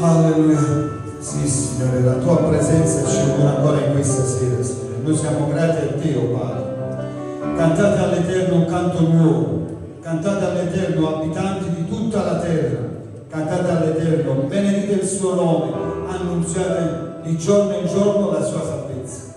Alleluia. Sì, Signore, la tua presenza ci unirà ancora in questa sera, Signore. Noi siamo grati a te, oh Padre. Cantate all'Eterno un canto nuovo, cantate all'Eterno abitanti di tutta la terra, cantate all'Eterno, benedite il suo nome, annunziate di giorno in giorno la sua salvezza,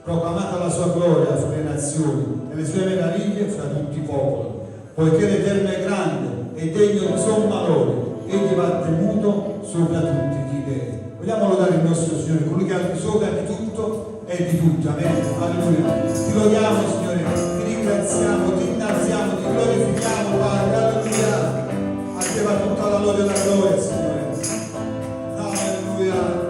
proclamate la sua gloria fra le nazioni e le sue meraviglie fra tutti i popoli, poiché l'Eterno è grande e degno di somma lode, egli va temuto sopra tutti gli dei. Vogliamo lodare il nostro Signore, colui che ha al di sopra di tutto e di tutto. Amen. Alleluia. Ti lodiamo, Signore, ti ringraziamo, ti innalziamo, ti glorifichiamo, Padre. Alleluia. A te va tutta la lode e la gloria, Signore. Alleluia.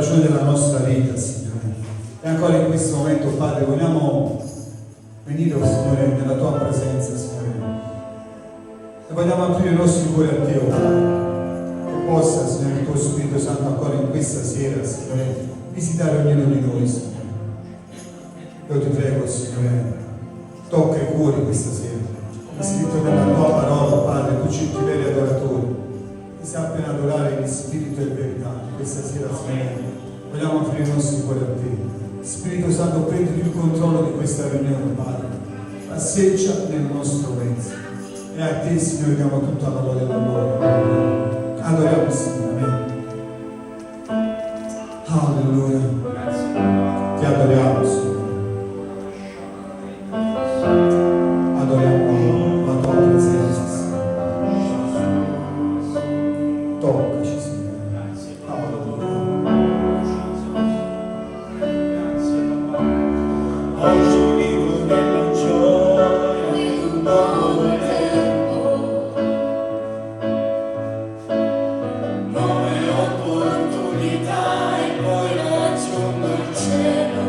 Della nostra vita, Signore. E ancora in questo momento, Padre, vogliamo venire, oh Signore, nella tua presenza, Signore. E vogliamo aprire i nostri cuori a te, oh Padre. Che possa, Signore, il tuo Spirito Santo ancora in questa sera, Signore, visitare ognuno di noi, Signore. Io ti prego, Signore, tocca i cuori questa sera. È scritto nella tua parola, Padre, tu cerchi veri adoratori. Ti sappiano adorare in spirito e verità. Questa sera, Signore, vogliamo aprire i nostri cuori a te. Spirito Santo, prendi il controllo di questa riunione, Padre. Passeggia nel nostro mezzo. E a te, Signore, diamo tutta la gloria e la gloria. Adoriamo, Signore. Alleluia. Ti adoriamo, Signore. Adoriamo la tua presenza, Signore. Toccaci, Signore. Opportunità e poi raggiungo il cielo.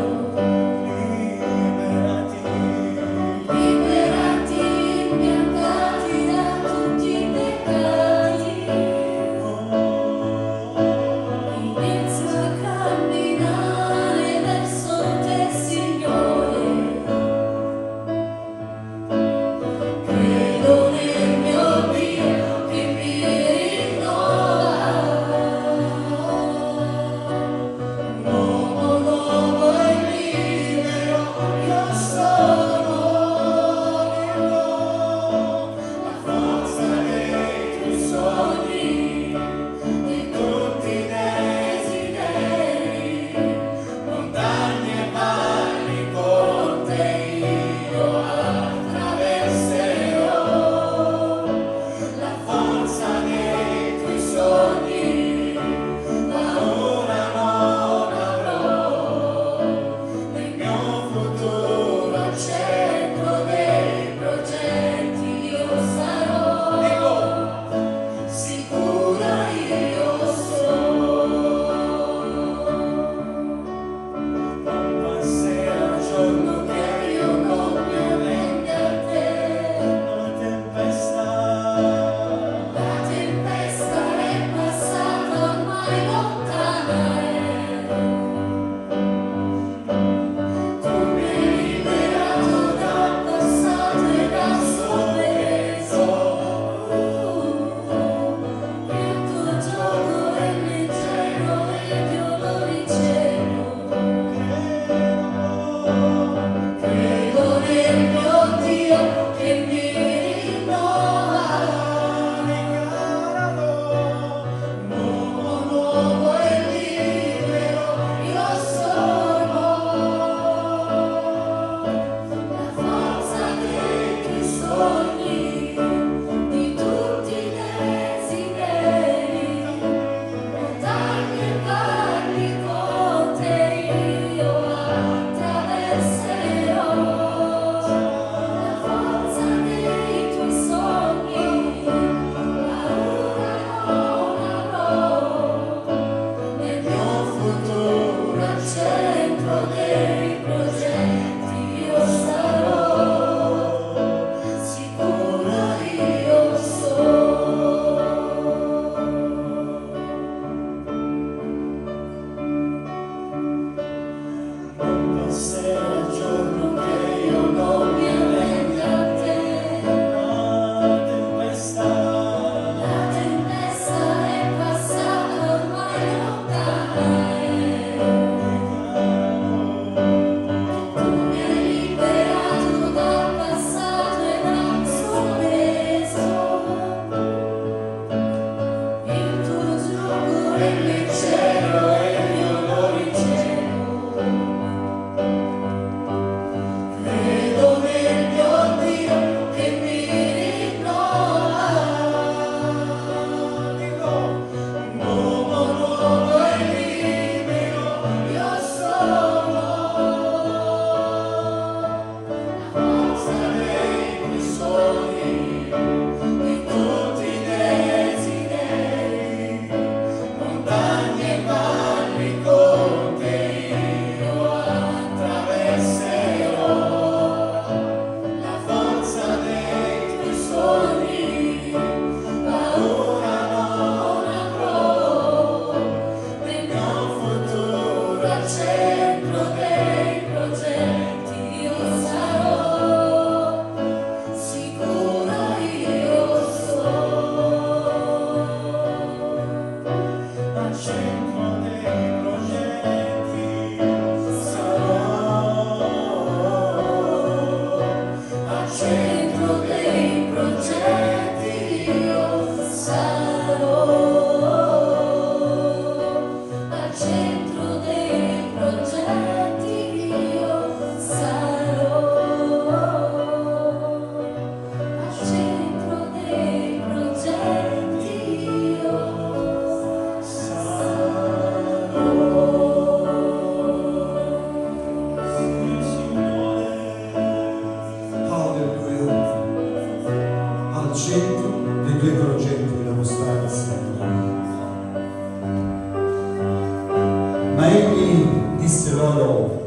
egli disse loro: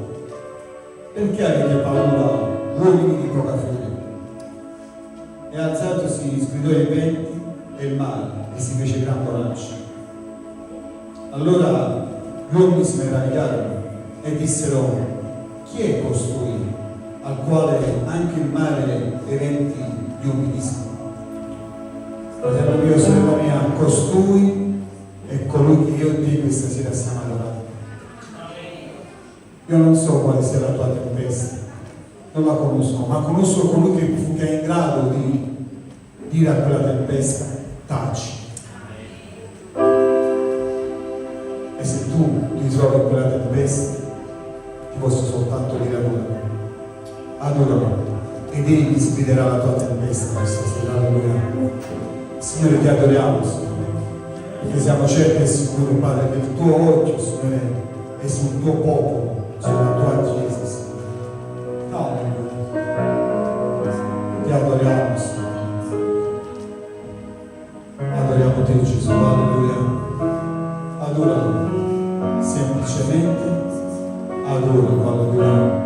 perché avete paura, uomini di poca fede? E alzatosi sgridò i venti e il mare e si fece gran bonaccia. Allora gli uomini si meravigliarono e dissero: chi è costui al quale anche il mare e i venti gli obbediscono? Fratello mio, sorella mia, costui è colui che io e te questa sera stiamo adorando. Io non so quale sia la tua tempesta, non la conosco, ma conosco colui che è in grado di dire a quella tempesta: taci. E se tu ti trovi in quella tempesta, ti posso soltanto dire adoralo, ed egli sgriderà la tua tempesta questa sera. Alleluia. Signore, ti adoriamo, Signore, perché siamo certi e sicuri, Padre, che il tuo occhio, Signore, è sul tuo popolo, sulla tua Chiesa, Signore. Alleluia. Ti adoriamo, Signore. Adoriamo te, Gesù. Alleluia. Adoralo, semplicemente adoralo. Alleluia.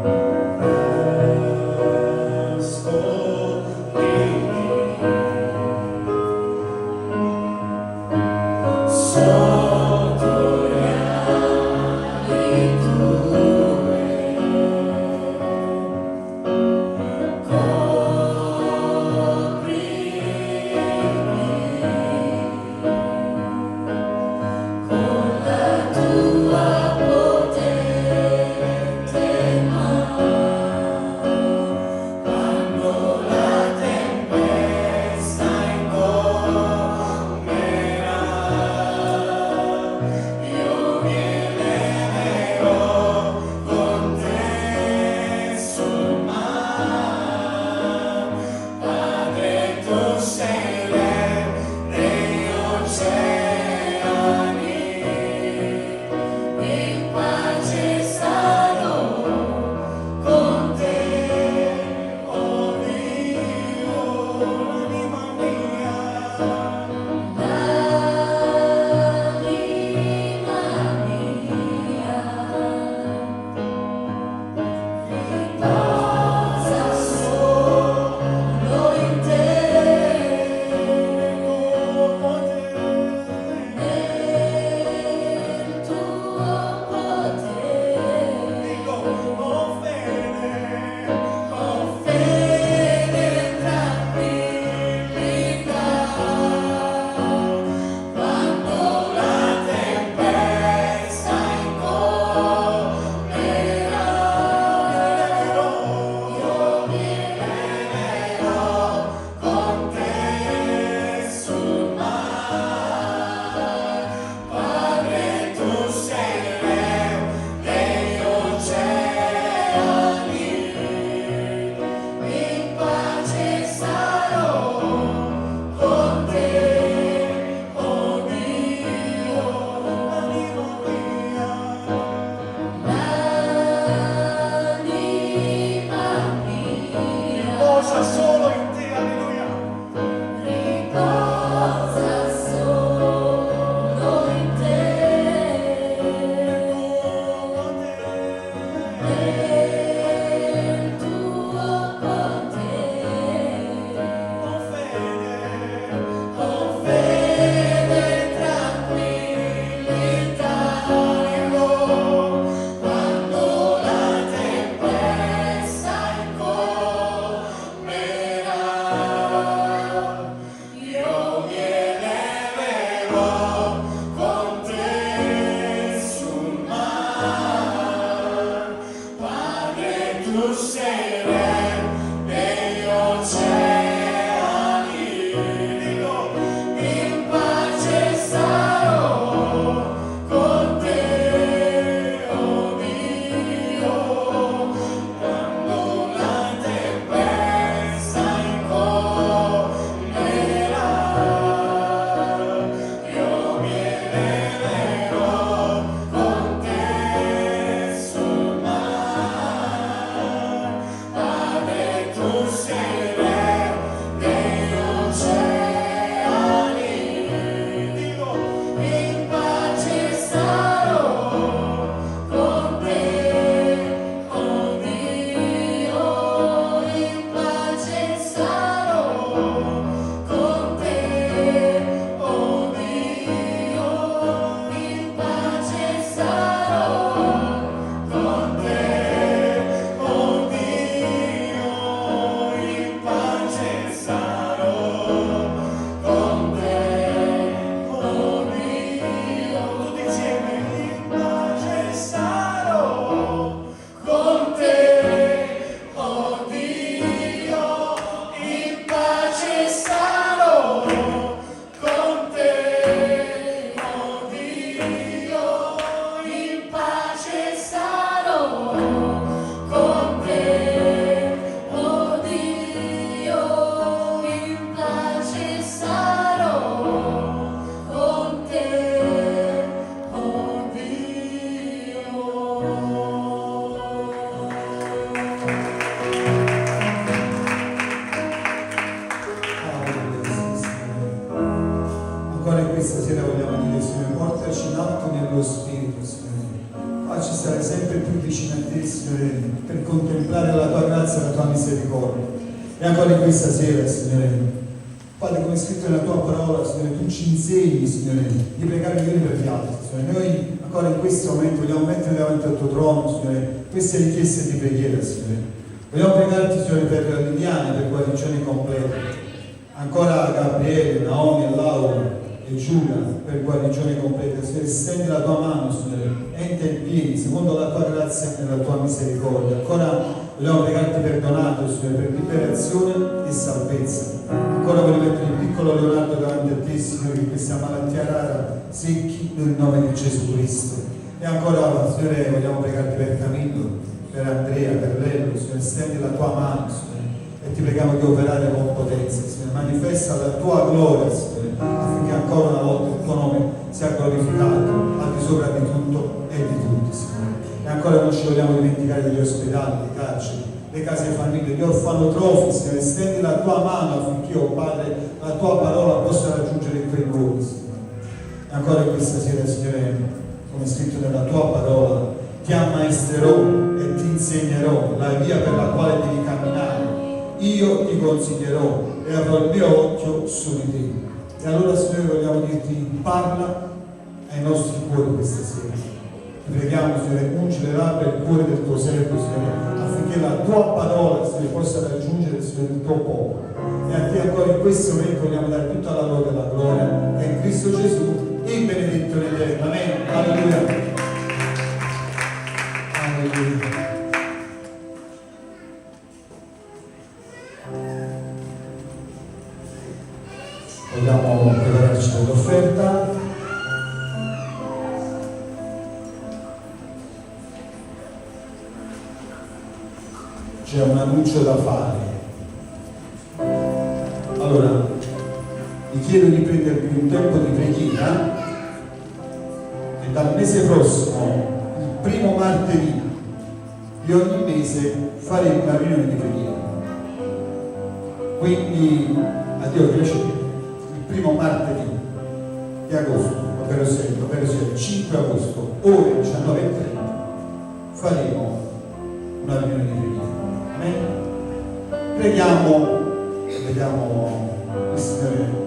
tuo Spirito, Signore. Facci stare sempre più vicino a te, Signore, per contemplare la tua grazia e la tua misericordia. E ancora in questa sera, Signore, Padre, come è scritto nella tua parola, Signore, tu ci insegni, Signore, di pregare gli uni per gli altri, Signore. Noi ancora in questo momento vogliamo mettere davanti al tuo trono, Signore, queste richieste di preghiera, Signore. Vogliamo pregarti, Signore, per Liliana, per guarigione completa. Ancora Gabriele, Naomi e Laura e Giulia per guarigione completa. Signore, stendi la tua mano, Signore, e intervieni secondo la tua grazia e la tua misericordia. Ancora vogliamo pregarti per Donato, Signore, per liberazione e salvezza. Ancora voglio mettere il piccolo Leonardo davanti a te, Signore, che questa malattia rara secchi nel nome di Gesù Cristo. E ancora, Signore, vogliamo pregarti per Camillo, per Andrea, per Lello, Signore, stendi la tua mano, Signore, e ti preghiamo di operare con potenza, Signore. Manifesta la tua gloria, Signore, affinché ancora una volta il tuo nome sia glorificato al di sopra di tutto e di tutti, Signore. E ancora non ci vogliamo dimenticare degli ospedali, le carceri, le case di famiglia, gli orfanotrofi, Signore. Stendi la tua mano affinché, oh Padre, la tua parola possa raggiungere quei luoghi, Signore. E ancora questa sera, Signore, come è scritto nella tua parola, ti ammaestrerò e ti insegnerò la via per la quale devi camminare. Io ti consiglierò e avrò il mio occhio su di te. E allora, Signore, vogliamo dirti, parla ai nostri cuori questa sera. Ti preghiamo, Signore, ungi le labbra e il cuore del tuo servo, Signore, affinché la tua parola, Signore, possa raggiungere, Signore, il tuo popolo. E a te ancora in questo momento vogliamo dare tutta la lode e la gloria, che è in Cristo Gesù, il benedetto in eterno. Amen. Alleluia. Vogliamo prepararci per l'offerta. C'è un annuncio da fare. Allora, vi chiedo di prendervi un tempo di preghiera e dal mese prossimo, il primo martedì di ogni mese, faremo una riunione di preghiera. Quindi, a Dio piace, il primo martedì di agosto, ovvero sia il 5 agosto, ore 19:30, faremo una riunione di preghiera. Amen? Preghiamo e vediamo il Signore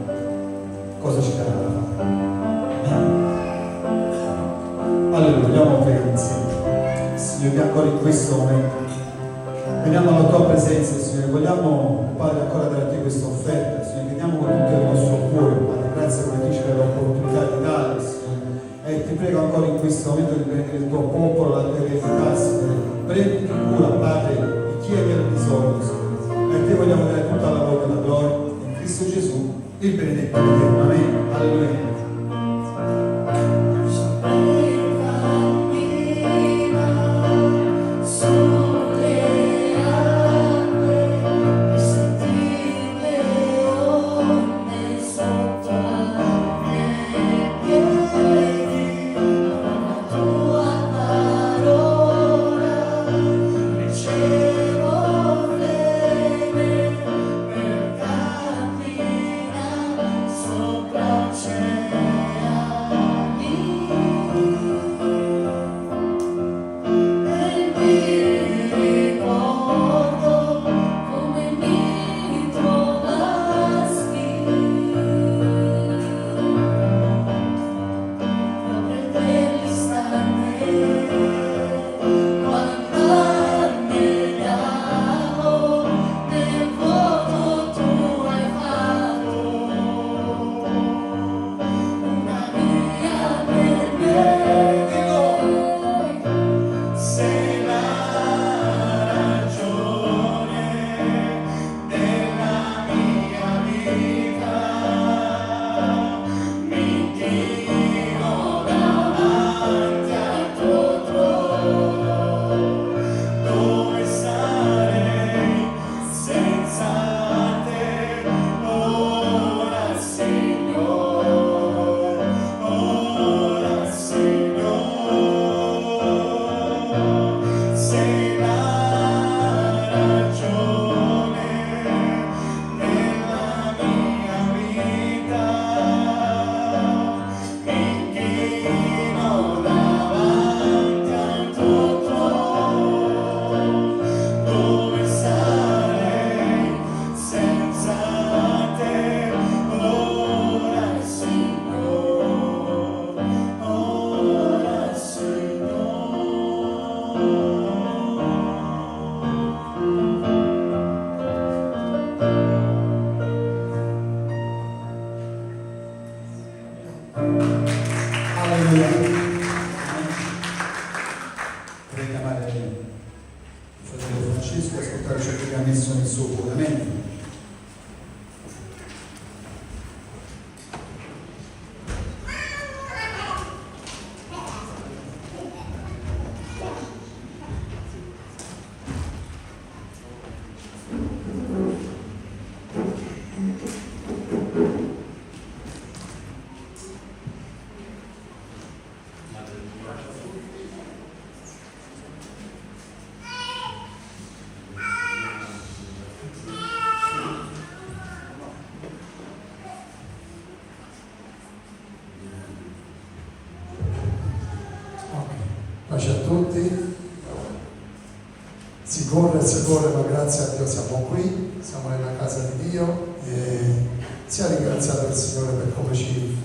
cosa ci darà da fare. Amen? Allora, vogliamo pregare insieme. Signore, ancora in questo momento veniamo alla tua presenza, Signore. Vogliamo, Padre, ancora dare a te questa offerta, Signore. Veniamo con tutto il nostro cuore, Padre. Grazie, come dice, per l'opportunità di dare, Signore. E ti prego ancora in questo momento di benedire il tuo popolo, la tua eredità, Signore. Prendi cura, Padre, di chi è nel bisogno, Signore. E a te vogliamo dare tutta la lode e la gloria. In Cristo Gesù, il benedetto eterno. Amen. Alleluia. So Vorrei chiamare il fratello Francesco e ascoltare ciò che ha messo nel suo cuore. Amen. Pace a tutti, si corre, ma grazie a Dio siamo qui, siamo nella casa di Dio e sia ringraziato il Signore per come ci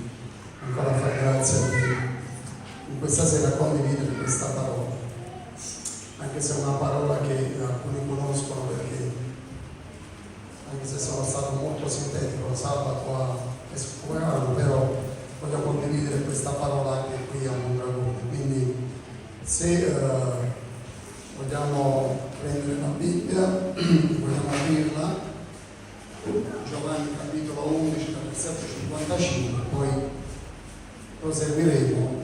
ancora fa grazia di in questa sera condividere questa parola, anche se è una parola che alcuni conoscono perché anche se sono stato molto sintetico sabato a Espuano, però voglio condividere questa parola anche qui a Mondragone, quindi se vogliamo prendere la Bibbia, vogliamo aprirla, Giovanni capitolo 11, versetto 55, poi proseguiremo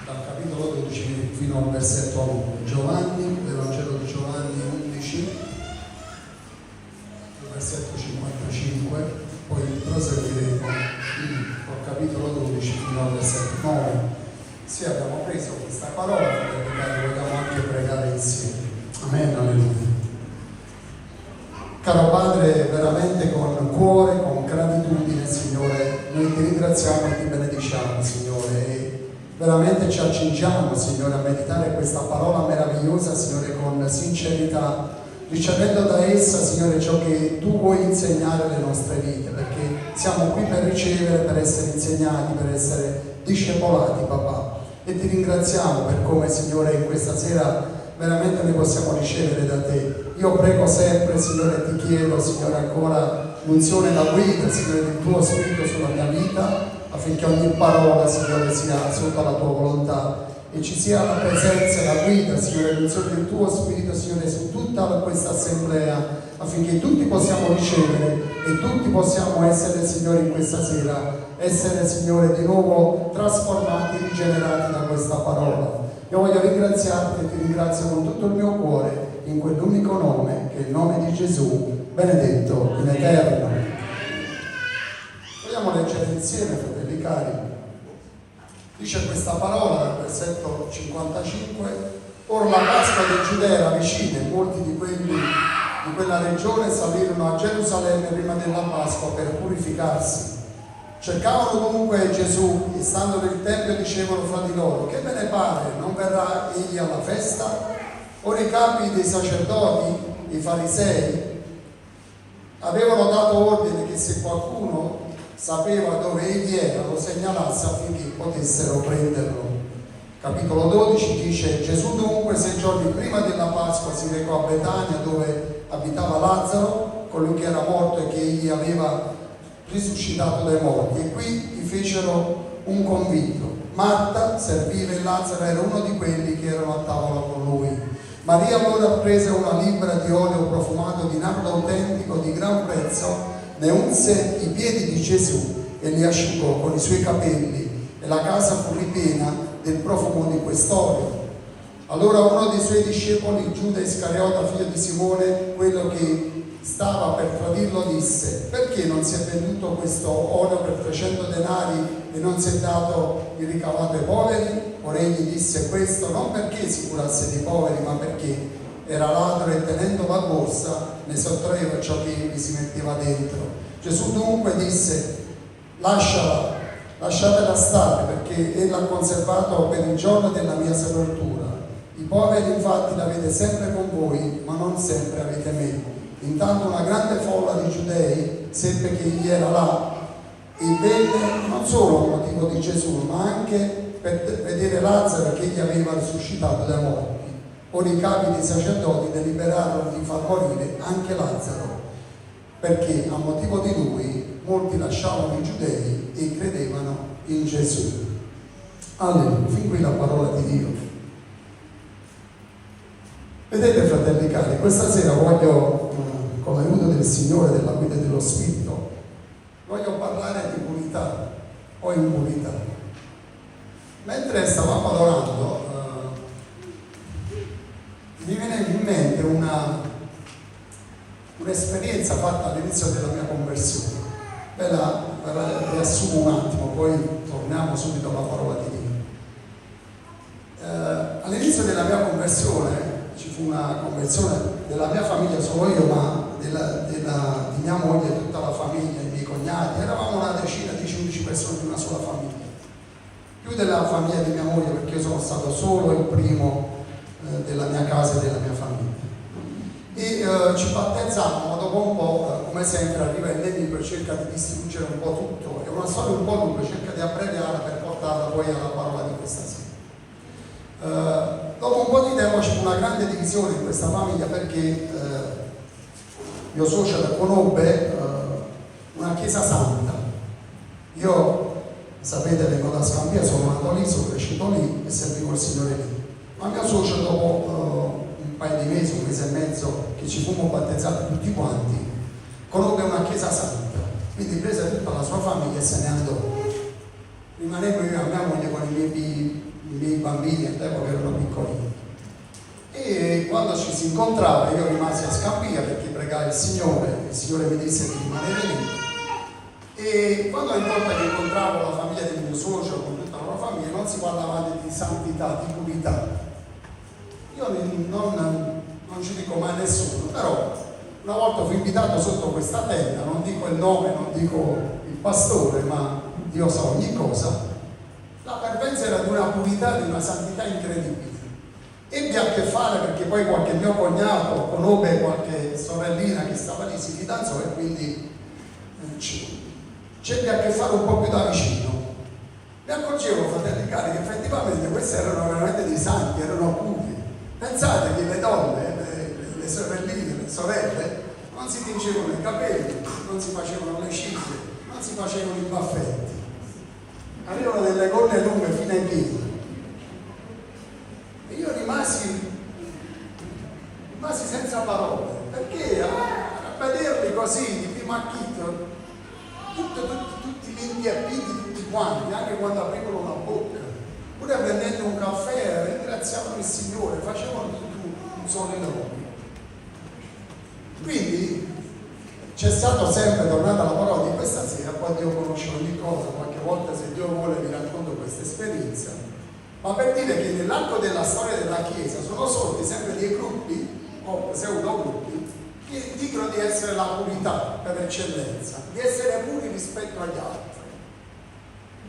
dal capitolo 12 fino al versetto 1. Giovanni, l'Evangelo di Giovanni 11, versetto 55, poi proseguiremo dal capitolo 12 fino al versetto 9. Sì, abbiamo preso questa parola perché vogliamo anche pregare insieme. Amen, alleluia. Caro Padre, veramente con cuore, con gratitudine, Signore, noi ti ringraziamo e ti benediciamo, Signore, e veramente ci accingiamo, Signore, a meditare questa parola meravigliosa, Signore, con sincerità, ricevendo da essa, Signore, ciò che tu vuoi insegnare alle nostre vite, perché siamo qui per ricevere, per essere insegnati, per essere discepolati, papà. E ti ringraziamo per come, Signore, in questa sera veramente ne possiamo ricevere da te. Io prego sempre, Signore, ti chiedo, Signore, ancora l'unzione da guida, Signore, del tuo Spirito sulla mia vita, affinché ogni parola, Signore, sia sotto la tua volontà e ci sia la presenza e la guida, Signore, l'unzione del tuo Spirito, Signore, su tutta questa assemblea, affinché tutti possiamo ricevere e tutti possiamo essere, Signore, in questa sera, essere, Signore, di nuovo trasformati, rigenerati da questa parola. Io voglio ringraziarti e ti ringrazio con tutto il mio cuore in quell'unico nome che è il nome di Gesù, benedetto in eterno. Vogliamo leggere insieme, fratelli cari. Dice questa parola dal versetto 55: Or la Pasqua dei Giudei era vicina e molti di quelli di quella regione salirono a Gerusalemme prima della Pasqua per purificarsi. Cercavano dunque Gesù e stando nel Tempio dicevano fra di loro: che ve ne pare? Non verrà egli alla festa? Ora i capi dei sacerdoti, i farisei, avevano dato ordine che se qualcuno sapeva dove egli era lo segnalasse affinché potessero prenderlo. Capitolo 12 dice: Gesù dunque 6 giorni prima della Pasqua si recò a Betania dove abitava Lazzaro, colui che era morto e che egli aveva risuscitato dai morti, e qui gli fecero un convito. Marta serviva e Lazzaro era uno di quelli che erano a tavola con lui. Maria allora prese una libbra di olio profumato di nardo autentico di gran prezzo, ne unse i piedi di Gesù e li asciugò con i suoi capelli, e la casa fu ripiena del profumo di quest'olio. Allora uno dei suoi discepoli, Giuda Iscariota, figlio di Simone, quello che stava per tradirlo, disse: perché non si è venduto questo olio per 300 denari e non si è dato il ricavato ai poveri? Ora egli disse questo non perché si curasse dei poveri, ma perché era ladro e tenendo la borsa ne sottraeva ciò che egli si metteva dentro. Gesù dunque disse: lasciatela stare, perché ella ha conservato per il giorno della mia sepoltura. I poveri infatti l'avete sempre con voi, ma non sempre avete me. Intanto una grande folla di giudei seppe che egli era là e venne non solo a motivo di Gesù, ma anche per vedere Lazzaro che egli aveva risuscitato dai morti. Ora i capi dei sacerdoti deliberarono di far morire anche Lazzaro, perché a motivo di lui molti lasciavano i giudei e credevano in Gesù. Alleluia. Fin qui la parola di Dio. Vedete, fratelli cari, questa sera voglio, con l'aiuto del Signore, della guida dello Spirito, voglio parlare di purità o impurità. Mentre stavamo adorando, mi viene in mente un'esperienza fatta all'inizio della mia conversione. Ve la riassumo un attimo, poi torniamo subito alla parola di Dio. All'inizio della mia conversione ci fu una conversione della mia famiglia, solo io, ma di mia moglie e tutta la famiglia, i miei cognati. Eravamo una decina, 10-11 persone di una sola famiglia, più della famiglia di mia moglie, perché io sono stato solo il primo della mia casa e della mia famiglia. E ci battezzammo, ma dopo un po', come sempre, arriva il nemico e cerca di distruggere un po' tutto. È una storia un po' lunga, cerca di abbreviarla per portarla poi alla parola di questa sera. Dopo un po' di tempo c'è una grande divisione in questa famiglia, perché mio suocero conobbe una chiesa santa. Io, sapete, vengo da Scampia, sono nato lì, sono cresciuto lì e servivo il Signore lì. Ma mio suocero, dopo un paio di mesi, un mese e mezzo che ci fummo battezzati tutti quanti, conobbe una chiesa santa, quindi prese tutta la sua famiglia e se ne andò. Rimanevo io e mia moglie con i miei bambini, all'epoca erano piccolini. E quando ci si incontrava io rimasi a Scampia perché pregai il Signore mi disse di rimanere lì. E quando ogni volta che incontravo la famiglia del mio suocero con tutta la loro famiglia non si parlava di santità, di purità. Io non ci dico mai a nessuno, però una volta fui invitato sotto questa tenda, non dico il nome, non dico il pastore, ma Dio sa ogni cosa. La parvenza era di una purità, di una santità incredibile. Ebbe a che fare perché poi qualche mio cognato conobbe qualche sorellina che stava lì, si fidanzò e quindi c'ebbe a che fare un po' più da vicino. Mi accorgevo, fratelli cari, che effettivamente questi erano veramente dei santi, erano puri. Pensate che le donne, le sorelline, le sorelle, non si tingevano i capelli, non si facevano le ciglia, non si facevano i baffetti. Avevano delle gonne lunghe fino ai piedi. E io rimasi senza parole, perché a vederli così, di primo acchito, tutti limpi e piti, tutti quanti, anche quando aprivano la bocca, pure prendendo un caffè, ringraziavano il Signore, facevano tutto un solo nome. Quindi c'è stato sempre, tornando alla parola di questa sera, poi Dio conosce ogni cosa, qualche volta se Dio vuole vi racconto questa esperienza, ma per dire che nell'arco della storia della Chiesa sono sorti sempre dei gruppi o pseudogruppi che dicono di essere la purità per eccellenza, di essere puri rispetto agli altri.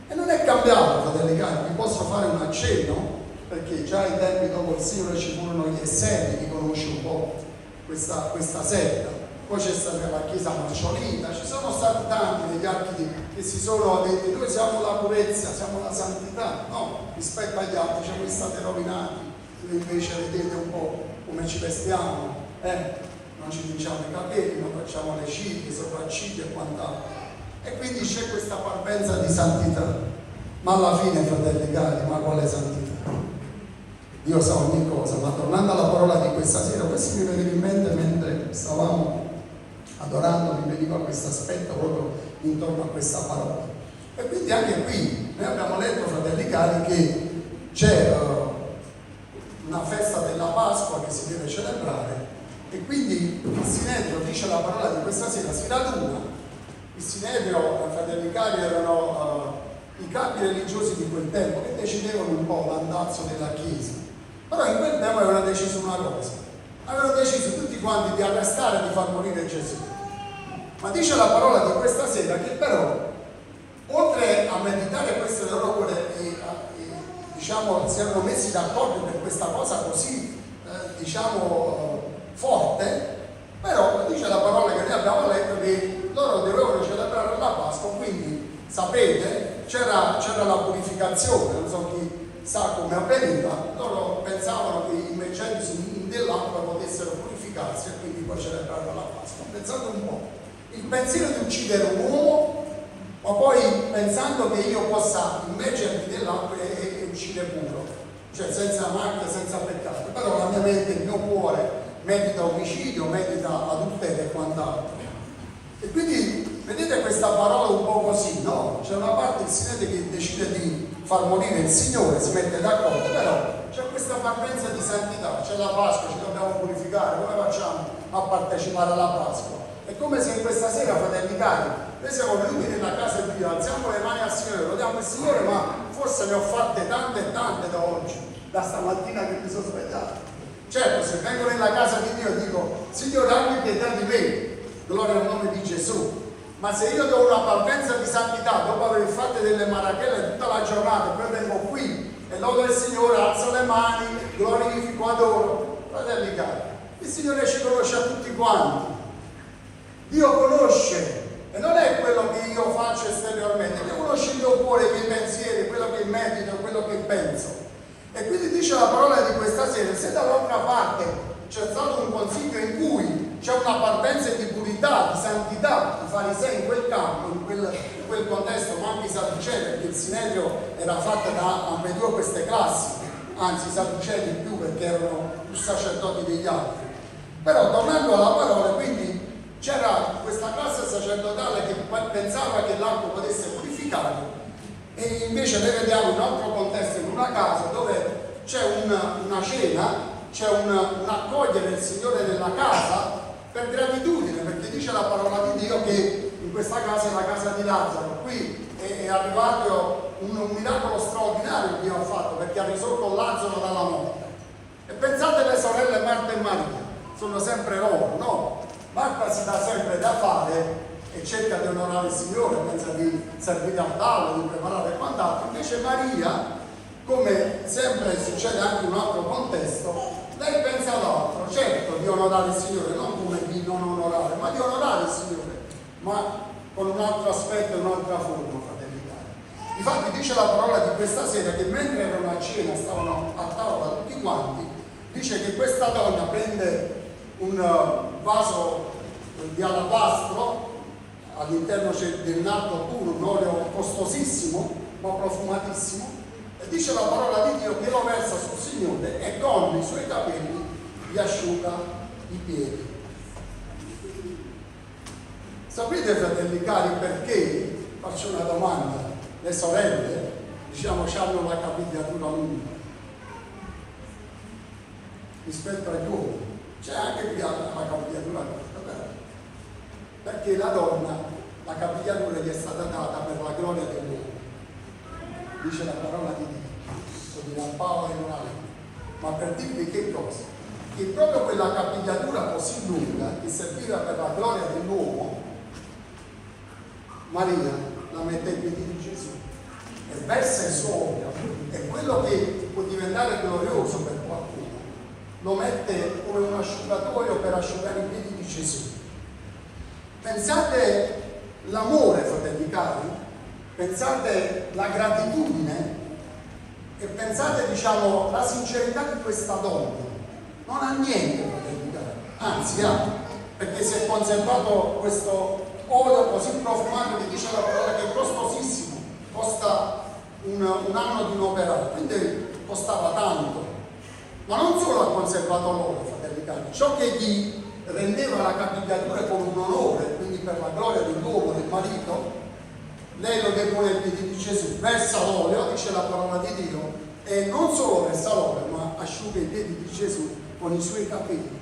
E non è cambiato, fratelli cari, vi posso fare un accenno, perché già ai tempi dopo il Signore ci furono gli Esseni, chi conosce un po' questa setta. Poi c'è stata la chiesa marciolita, ci sono stati tanti negli archi che si sono detti noi siamo la purezza, siamo la santità. No, rispetto agli altri siamo stati rovinati. Noi invece vedete un po' come ci vestiamo, non ci tingiamo i capelli, non facciamo le ciglia, i sopracciglia e quant'altro. E quindi c'è questa parvenza di santità. Ma alla fine, fratelli cari, ma quale santità? Dio sa ogni cosa, ma tornando alla parola di questa sera, questo mi veniva in mente mentre stavamo adorando, mi veniva questo aspetto proprio intorno a questa parola. E quindi anche qui noi abbiamo letto, fratelli cari, che c'è una festa della Pasqua che si deve celebrare e quindi il Sinedrio, dice la parola di questa sera, si raduna. Il Sinedrio, fratelli cari, erano i capi religiosi di quel tempo che decidevano un po' l'andazzo della Chiesa. Però in quel tempo avevano deciso una cosa, avevano deciso tutti quanti di arrestare e di far morire Gesù. Ma dice la parola di questa sera che però, oltre a meditare queste loro cuore diciamo, si erano messi d'accordo per questa cosa così, forte, però dice la parola che noi abbiamo letto che loro dovevano celebrare la Pasqua, quindi sapete, c'era la purificazione, non so chi sa come avveniva, loro pensavano che immergendosi nell'acqua potessero purificarsi e quindi poi celebrare la Pasqua. Pensate un po', il pensiero di uccidere un uomo, ma poi pensando che io possa immergermi nell'acqua e uscire puro, cioè senza macchia, senza peccato, però la mia mente, il mio cuore Signore, medita omicidio, medita adulterio e quant'altro. E quindi vedete questa parola un po' così, no? C'è una parte del Signore che decide di far morire il Signore, si mette d'accordo, però c'è questa parvenza di santità, c'è la Pasqua, ci dobbiamo purificare, come facciamo a partecipare alla Pasqua? È come se in questa sera, fratelli cari, noi siamo venuti nella casa di Dio, alziamo le mani al Signore, lodiamo il Signore, ma forse ne ho fatte tante e tante da oggi, da stamattina che mi sono svegliato. Certo, se vengo nella casa di Dio dico, Signore, abbi pietà di me, gloria al nome di Gesù. Ma se io do una parvenza di santità dopo aver fatto delle marachelle tutta la giornata, poi vengo qui e lodo il Signore, alzo le mani, glorifico, adoro, fratelli cari, il Signore ci conosce a tutti quanti. Dio conosce, e non è quello che io faccio esteriormente, Dio conosce il mio cuore, i miei pensieri, quello che medito, quello che penso. E quindi dice la parola di questa sera, se dall'altra parte c'è stato un consiglio in cui c'è una parvenza di purità, di santità, i farisei in quel campo, in quel contesto, ma anche i sadducei, perché il Sinedrio era fatto da ambedue queste classi, anzi i sadducei di più perché erano più sacerdoti degli altri. Però tornando alla parola, quindi c'era questa classe sacerdotale che pensava che l'acqua potesse purificare, e invece noi vediamo in un altro contesto, in una casa dove c'è una cena, c'è un accogliere il Signore nella casa per gratitudine, perché dice la parola di Dio che in questa casa è la casa di Lazzaro. Qui è arrivato un miracolo straordinario che Dio ha fatto, perché ha risolto Lazzaro dalla morte. E pensate alle sorelle Marta e Maria, sono sempre loro, no? Marta si dà sempre da fare e cerca di onorare il Signore, pensa di servire al tavolo, di preparare quant'altro. Invece Maria, come sempre succede anche in un altro contesto, lei pensa all'altro, certo di onorare il Signore, non come di non onorare, ma di onorare il Signore, ma con un altro aspetto e un'altra forma, fratelli cari. Infatti dice la parola di questa sera che mentre erano a cena, stavano a tavola tutti quanti, dice che questa donna prende un vaso di alabastro, all'interno c'è del nardo puro, un olio costosissimo ma profumatissimo, e dice la parola di Dio che lo versa sul Signore e con i suoi capelli gli asciuga i piedi. Sapete, fratelli cari, perché, faccio una domanda, le sorelle diciamo hanno la capigliatura lunga rispetto agli uomini? C'è anche qui la capigliatura corta, perché la donna, la capigliatura gli è stata data per la gloria dell'uomo, dice la parola di Dio, lo dirà Paolo e non altro. Ma per dirvi che cosa? Che proprio quella capigliatura così lunga che serviva per la gloria dell'uomo, Maria la mette ai piedi di Gesù e versa il suo olio, e quello che può diventare glorioso per qualcuno lo mette come un asciugatoio per asciugare i piedi di Gesù. Pensate l'amore, fratelli cari, pensate la gratitudine e pensate, diciamo, la sincerità di questa donna. Non ha niente, fratelli cari, anzi ha, perché si è conservato questo olio così profumato che dice la parola che è costosissimo, costa un anno di un operaio, quindi costava tanto. Ma non solo ha conservato l'olio, fratelli cari, ciò che gli rendeva la capigliatura con un onore, quindi per la gloria dell'uomo, del marito, lei lo depone ai piedi di Gesù, versa l'olio, dice la parola di Dio, e non solo versa l'olio, ma asciuga i piedi di Gesù con i suoi capelli.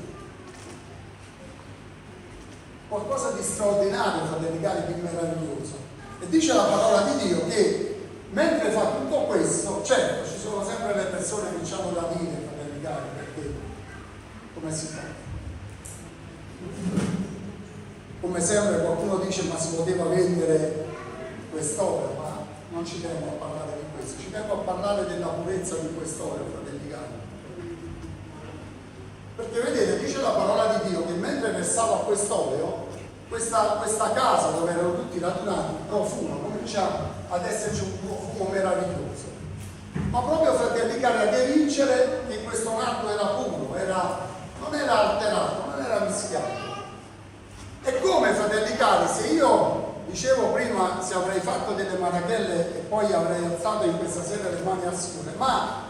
Qualcosa di straordinario, fratelli cari, di meraviglioso. E dice la parola di Dio che mentre fa tutto questo, certo ci sono sempre le persone che hanno da dire, fratelli cari, perché come si fa? Come sempre qualcuno dice ma si poteva vendere quest'olio, ma non ci tengo a parlare di questo, ci tengo a parlare della purezza di quest'olio, fratelli cari. Perché vedete, dice la parola di Dio che mentre versava quest'olio, questa casa dove erano tutti radunati, profuma, comincia ad esserci un profumo meraviglioso. Ma proprio, fratelli cari, a vincere che questo nardo era puro, non era alterato, non era mischiato. E come, fratelli cari, se io dicevo prima, se avrei fatto delle marachelle e poi avrei alzato in questa sera le mani al Signore, ma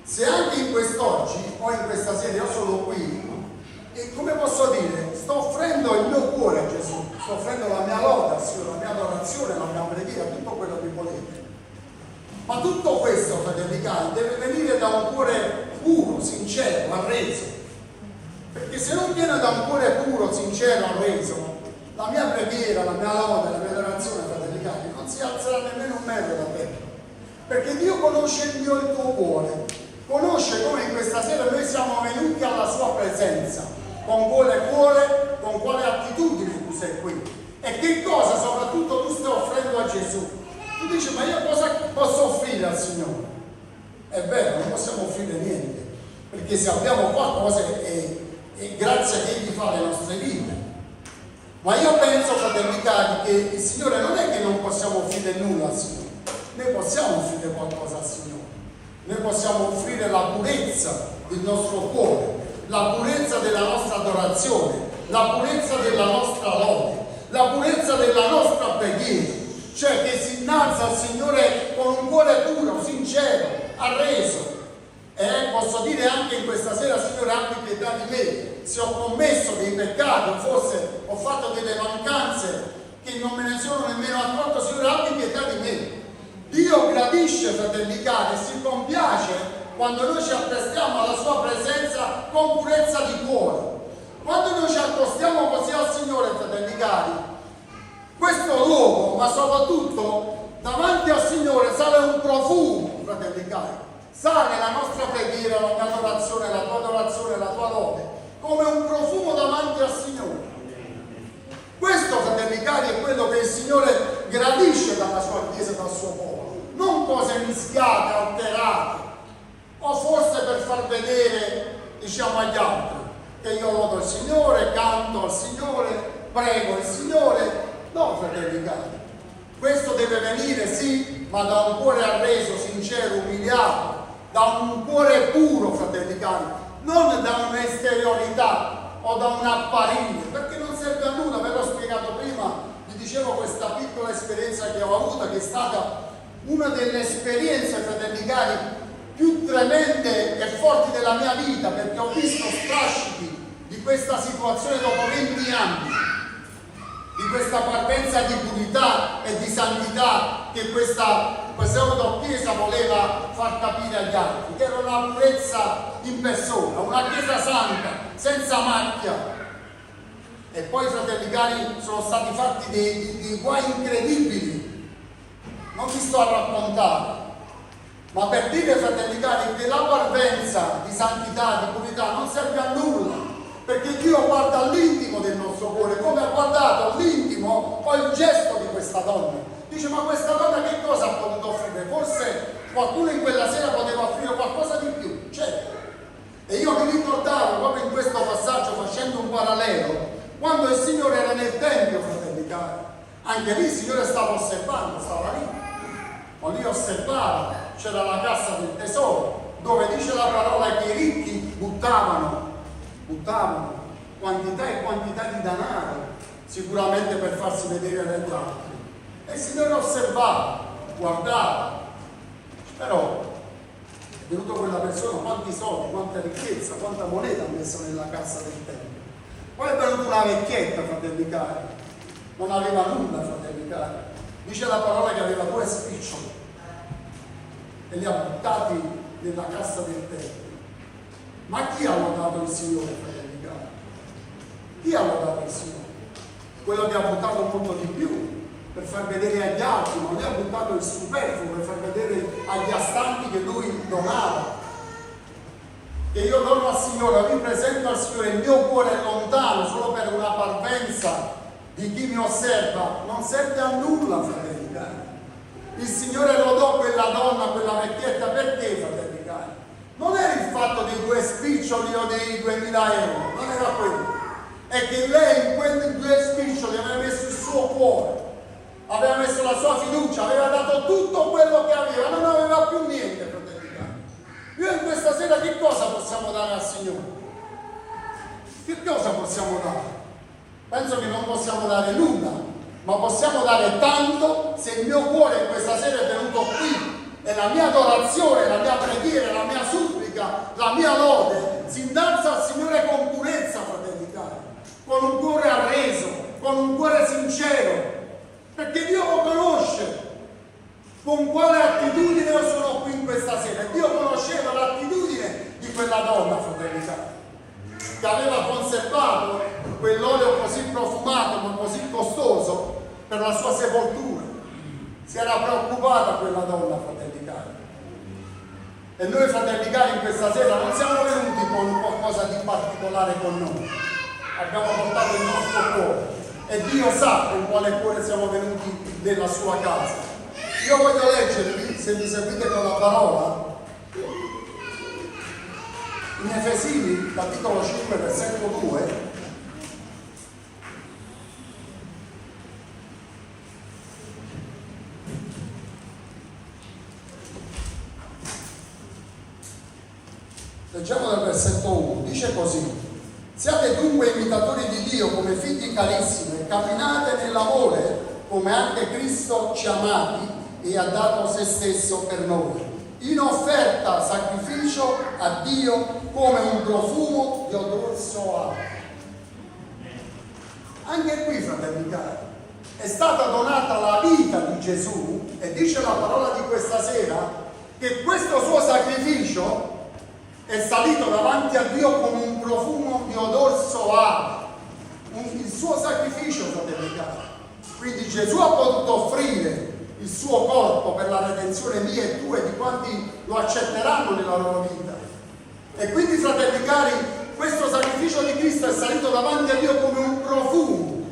se anche in quest'oggi poi in questa sera io sono qui e come posso dire, sto offrendo il mio cuore a Gesù, sto offrendo la mia lode al Signore, la mia adorazione, la mia preghiera, tutto quello che volete. Ma tutto questo, fratelli cari, deve venire da un cuore puro, sincero, arreso. Perché se non viene da un cuore puro, sincero, arreso, la mia preghiera, la mia lode, la mia adorazione, fratelli cari, non si alzerà nemmeno un metro da terra. Perché Dio conosce il mio e il tuo cuore, conosce come in questa sera noi siamo venuti alla sua presenza, con quale cuore, con quale attitudine tu sei qui e che cosa soprattutto tu stai offrendo a Gesù. Tu dici, ma io cosa posso offrire al Signore? È vero, non possiamo offrire niente, perché se abbiamo qualcosa è grazie che Egli fa le nostre vite. Ma io penso, fratelli cari, che il Signore non è che non possiamo offrire nulla al Signore, noi possiamo offrire qualcosa al Signore, noi possiamo offrire la purezza del nostro cuore, la purezza della nostra adorazione, la purezza della nostra lode, la purezza della nostra preghiera, cioè che si innalza al Signore con un cuore puro, sincero, arreso. E posso dire anche in questa sera, Signore, abbi pietà di me, se ho commesso dei peccati, forse ho fatto delle mancanze che non me ne sono nemmeno accorto, Signore, abbi pietà di me. Dio gradisce, fratelli cari, e si compiace quando noi ci apprestiamo alla sua presenza con purezza di cuore. Quando noi ci accostiamo così al Signore, fratelli cari, questo luogo, ma soprattutto davanti al Signore, sale un profumo, fratelli cari. Sale la nostra preghiera, la mia adorazione, la tua adorazione, la tua lode, come un profumo davanti al Signore. Questo, fratelli cari, è quello che il Signore gradisce dalla sua Chiesa e dal suo popolo. Non cose mischiate, alterate, o forse per far vedere, diciamo, agli altri che io lodo il Signore, canto al Signore, prego il Signore. No, fratelli cari, questo deve venire, sì, ma da un cuore arreso, sincero, umiliato, da un cuore puro, fratelli cari, non da un'esteriorità o da un apparire, perché non serve a nulla. Ve l'ho spiegato prima, vi dicevo questa piccola esperienza che ho avuto, che è stata una delle esperienze, fratelli cari, più tremende e forti della mia vita, perché ho visto strascichi di questa situazione dopo 20 anni, di questa parvenza di purità e di santità che questa pseudo-chiesa voleva far capire agli altri, che era una purezza in persona, una chiesa santa, senza macchia. E poi, fratelli cari, sono stati fatti dei guai incredibili, non vi sto a raccontare, ma per dire, fratelli cari, che la parvenza di santità, di purità non serve a nulla, perché Dio guarda all'intimo del nostro cuore, come ha guardato all'intimo poi il gesto di questa donna. Dice, ma questa donna che cosa ha potuto offrire? Forse qualcuno in quella sera poteva offrire qualcosa di più, certo. E io mi ricordavo proprio in questo passaggio, facendo un parallelo, quando il Signore era nel Tempio, fratelli cari, anche lì il Signore stava osservando, stava lì, ma lì osservava, c'era la cassa del tesoro, dove dice la parola che i ricchi buttavano quantità e quantità di denaro, sicuramente per farsi vedere dagli altri. E il Signore osservava, guardava, però è venuto quella persona, quanti soldi, quanta ricchezza, quanta moneta ha messo nella cassa del Tempio. Poi è venuta una vecchietta, fratelli cari, non aveva nulla, fratelli cari, dice la parola che aveva 2 spiccioli e li ha buttati nella cassa del Tempio. Ma chi ha lodato il Signore, fratelli cari? Chi ha lodato il Signore? Quello che ha buttato molto di più per far vedere agli altri, ma lui ha buttato il superfluo per far vedere agli astanti che lui donava. Che io dono al Signore, mi presento al Signore, il mio cuore è lontano solo per una parvenza di chi mi osserva, non serve a nulla, fratelli cari. Il Signore lodò quella donna, quella vecchietta, perché, fratelli cari? Non era il fatto dei 2 spiccioli o dei 2000 euro, non era quello. È che lei in quei 2 spiccioli aveva messo il suo cuore, aveva messo la sua fiducia, aveva dato tutto quello che aveva, non aveva più niente, fratelli cari. Io in questa sera che cosa possiamo dare al Signore? Che cosa possiamo dare? Penso che non possiamo dare nulla, ma possiamo dare tanto se il mio cuore in questa sera è venuto qui e la mia adorazione, la mia preghiera, la mia supplica, la mia lode con un cuore sincero, perché Dio lo conosce con quale attitudine io sono qui in questa sera. Dio conosceva l'attitudine di quella donna, fratelli cari, che aveva conservato quell'olio così profumato ma così costoso per la sua sepoltura. Si era preoccupata quella donna, fratelli cari. E noi, fratelli cari, in questa sera non siamo venuti con qualcosa di particolare con noi. Abbiamo portato il nostro cuore e Dio sa con quale cuore siamo venuti nella sua casa. Io voglio leggervi, se mi seguite con la parola, in Efesini, capitolo 5, versetto 2. Leggiamo dal versetto 1, dice così: siate dunque imitatori di Dio come figli carissimi e camminate nell'amore come anche Cristo ci ha amati e ha dato se stesso per noi, in offerta sacrificio a Dio come un profumo di odor soave. Anche qui, fratelli cari, è stata donata la vita di Gesù e dice la parola di questa sera che questo suo sacrificio è salito davanti a Dio come un profumo di odor soave. Il suo sacrificio, fratelli cari. Quindi Gesù ha potuto offrire il suo corpo per la redenzione mia e tua e di quanti lo accetteranno nella loro vita. E quindi, fratelli cari, questo sacrificio di Cristo è salito davanti a Dio come un profumo.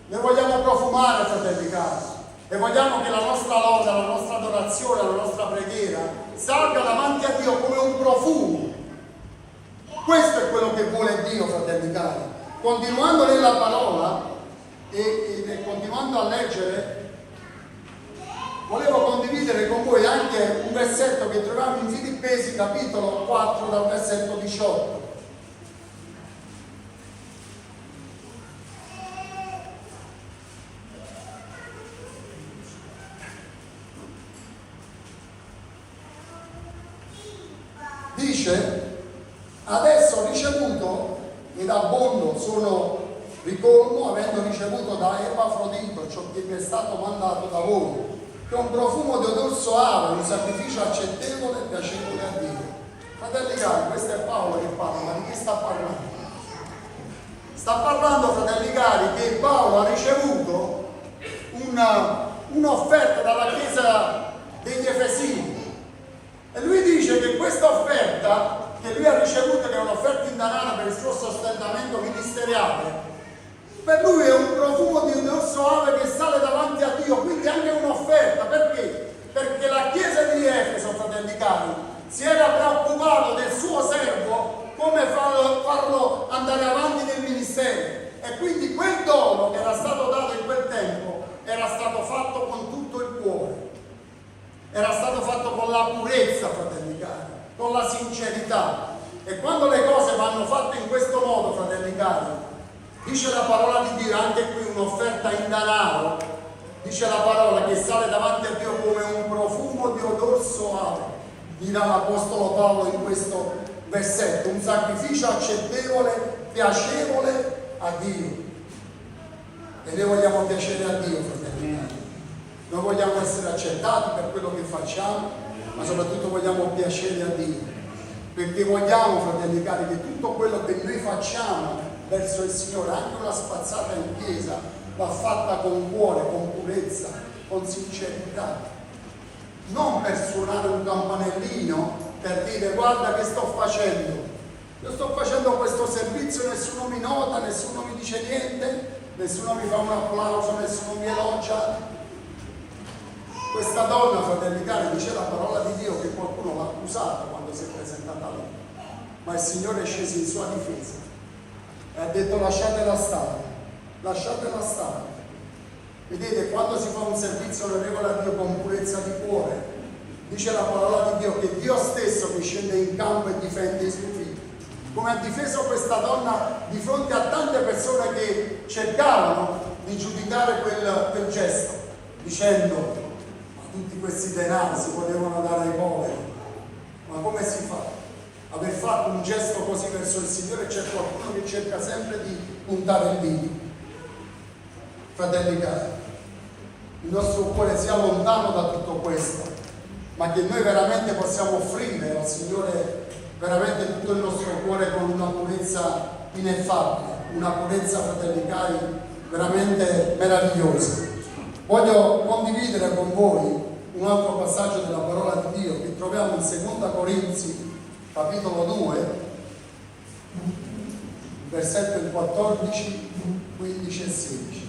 Noi vogliamo profumare, fratelli cari, e vogliamo che la nostra loda, la nostra adorazione, la nostra preghiera salga davanti a Dio come un profumo. Questo è quello che vuole Dio, fratelli cari. Continuando nella parola e continuando a leggere, volevo condividere con voi anche un versetto che troviamo in Filippesi, capitolo 4, dal versetto 18. Dice: adesso ho ricevuto ed abbondo sono ricolmo, avendo ricevuto da Epafrodito ciò che mi è stato mandato da voi, che è un profumo di odor soave, un sacrificio accettevole e piacevole a Dio. Fratelli cari, questo è Paolo che parla, ma di chi sta parlando? Sta parlando, fratelli cari, che Paolo ha ricevuto un'offerta dalla chiesa degli Efesini. E lui dice che questa offerta che lui ha ricevuto, che è un'offerta in denaro per il suo sostentamento ministeriale, per lui è un profumo di odor soave che sale davanti a Dio, quindi anche un'offerta. Perché? Perché la chiesa di Efeso, fratelli cari, si era preoccupato del suo servo, come farlo andare avanti nel ministero. E quindi quel dono che era stato dato in quel tempo era stato fatto con tutto il cuore. Era stato fatto con la purezza, fratelli cari, con la sincerità. E quando le cose vanno fatte in questo modo, fratelli cari, dice la parola di Dio, anche qui un'offerta in denaro, dice la parola che sale davanti a Dio come un profumo di odor soave, dirà l'Apostolo Paolo in questo versetto, un sacrificio accettevole, piacevole a Dio. E noi vogliamo piacere a Dio, fratelli cari. Noi vogliamo essere accettati per quello che facciamo, ma soprattutto vogliamo piacere a Dio, perché vogliamo, fratelli cari, che tutto quello che noi facciamo verso il Signore, anche una spazzata in chiesa, va fatta con cuore, con purezza, con sincerità, non per suonare un campanellino, per dire guarda che sto facendo. Io sto facendo questo servizio, nessuno mi nota, nessuno mi dice niente, nessuno mi fa un applauso, nessuno mi elogia. Questa donna, fratelli cari, dice la parola di Dio che qualcuno l'ha accusata quando si è presentata a lui, ma il Signore è sceso in sua difesa e ha detto lasciatela stare, lasciatela stare. Vedete, quando si fa un servizio onorevole a Dio con purezza di cuore, dice la parola di Dio che Dio stesso che scende in campo e difende i suoi figli, come ha difeso questa donna di fronte a tante persone che cercavano di giudicare quel gesto, dicendo tutti questi denari si potevano dare ai poveri, ma come si fa? Aver fatto un gesto così verso il Signore, c'è qualcuno che cerca sempre di puntare il dito. fratelli cari, il nostro cuore sia lontano da tutto questo, ma che noi veramente possiamo offrire al Signore veramente tutto il nostro cuore con una purezza ineffabile, una purezza, fratelli cari, veramente meravigliosa. Voglio condividere con voi un altro passaggio della parola di Dio che troviamo in 2 Corinzi, capitolo 2, versetto 14, 15 e 16.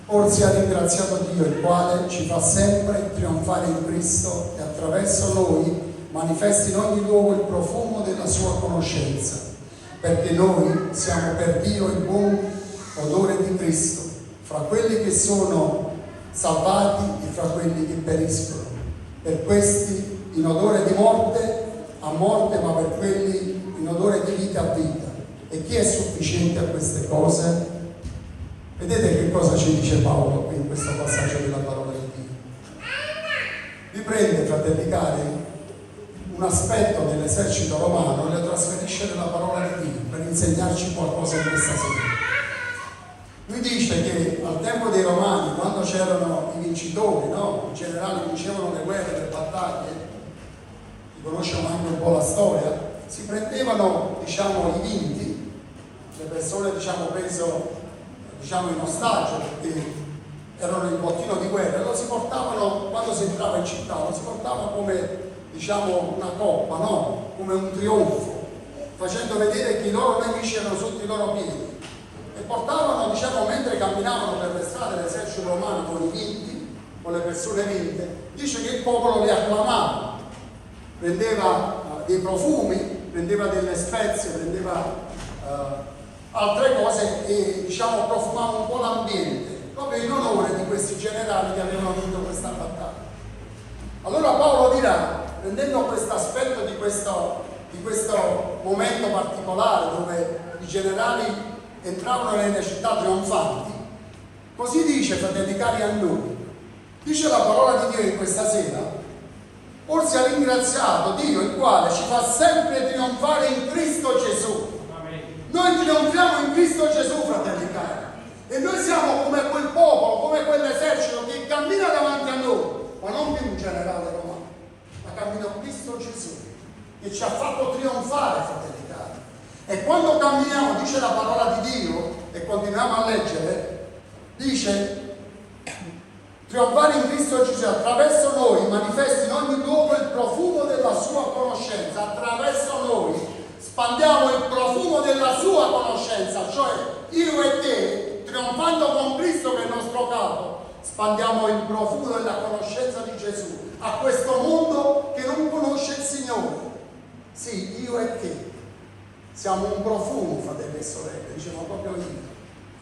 Or sia ringraziato Dio, il quale ci fa sempre trionfare in Cristo e attraverso noi manifesti in ogni luogo il profumo della sua conoscenza, perché noi siamo per Dio il buon odore di Cristo, fra quelli che sono salvati e fra quelli che periscono. Per questi in odore di morte a morte, ma per quelli in odore di vita a vita. E chi è sufficiente a queste cose? Vedete che cosa ci dice Paolo qui in questo passaggio della parola di Dio? Riprende, fratelli cari, un aspetto dell'esercito romano e lo trasferisce nella parola di Dio per insegnarci qualcosa in questa sera. Lui dice che al tempo dei Romani, quando c'erano i vincitori, no? I generali vincevano le guerre, le battaglie, conosciamo anche un po' la storia, si prendevano, diciamo, i vinti, le persone, diciamo, preso, diciamo, in ostaggio, perché erano in bottino di guerra, lo si portavano, quando si entrava in città, lo si portava come, diciamo, una coppa, no? Come un trionfo, facendo vedere che i loro nemici erano sotto i loro piedi. E portavano, diciamo, mentre camminavano per le strade l'esercito romano con i vinti, con le persone vinte, dice che il popolo li acclamava, prendeva dei profumi, prendeva delle spezie, prendeva altre cose e, diciamo, profumava un po' l'ambiente, proprio in onore di questi generali che avevano vinto questa battaglia. Allora Paolo dirà, prendendo questo aspetto di questo momento particolare dove i generali entravano nelle città trionfanti, così dice, fratelli cari, a noi, dice la parola di Dio in questa sera: or sia ringraziato Dio, il quale ci fa sempre trionfare in Cristo Gesù. Amen. Noi trionfiamo in Cristo Gesù, fratelli cari, e noi siamo come quel popolo, come quell'esercito che cammina davanti a noi, ma non più un generale romano, ma cammina Cristo Gesù, che ci ha fatto trionfare, fratelli cari. E quando camminiamo, dice la parola di Dio, e continuiamo a leggere, dice: trionfare in Cristo Gesù, attraverso noi manifesti in ogni luogo il profumo della sua conoscenza. Attraverso noi spandiamo il profumo della sua conoscenza, cioè io e te, trionfando con Cristo che è il nostro capo, spandiamo il profumo della conoscenza di Gesù a questo mondo che non conosce il Signore. Sì, io e te siamo un profumo, fratelli e sorelle, dicevo proprio io,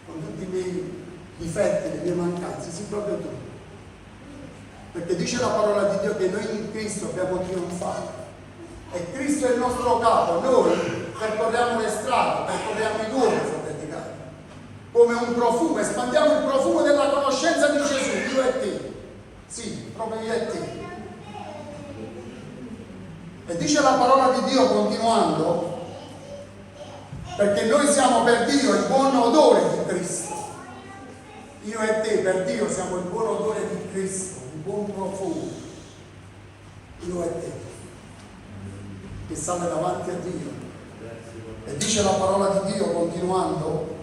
con tutti i miei difetti, le mie mancanze, sì, proprio tu. Perché dice la parola di Dio che noi in Cristo abbiamo trionfato e Cristo è il nostro capo. Noi percorriamo le strade, percorriamo i luoghi, fratelli cari, come un profumo, espandiamo il profumo della conoscenza di Gesù, io e te. Sì, proprio io e te. E dice la parola di Dio continuando, perché noi siamo per Dio il buon odore di Cristo. Io e te per Dio siamo il buon odore di Cristo, il buon profumo. Io e te, che sale davanti a Dio. E dice la parola di Dio continuando,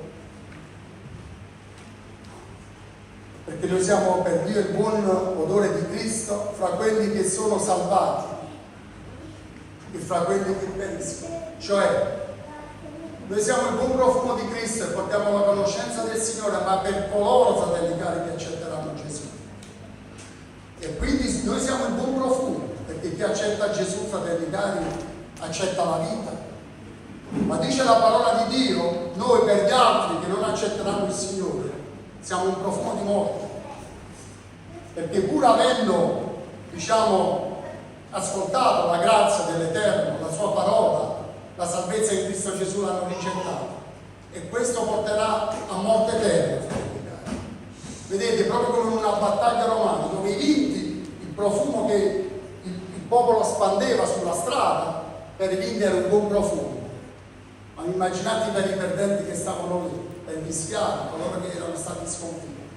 perché noi siamo per Dio il buon odore di Cristo fra quelli che sono salvati e fra quelli che periscono. Cioè, noi siamo il buon profumo di Cristo e portiamo la conoscenza del Signore, ma per coloro, fratelli cari, che accetteranno Gesù. E quindi noi siamo il buon profumo, perché chi accetta Gesù, fratelli cari, accetta la vita. Ma dice la parola di Dio, noi per gli altri che non accetteranno il Signore, siamo un profumo di morte. Perché pur avendo, diciamo, ascoltato la grazia dell'Eterno, la sua parola, la salvezza in Cristo Gesù, l'hanno rigettato, e questo porterà a morte eterna, fratelli cari. Vedete, proprio come in una battaglia romana, dove i vinti, il profumo che il popolo spandeva sulla strada, per i vinti era un buon profumo. Ma immaginate per i perdenti che stavano lì, per gli schiavi, coloro che erano stati sconfitti.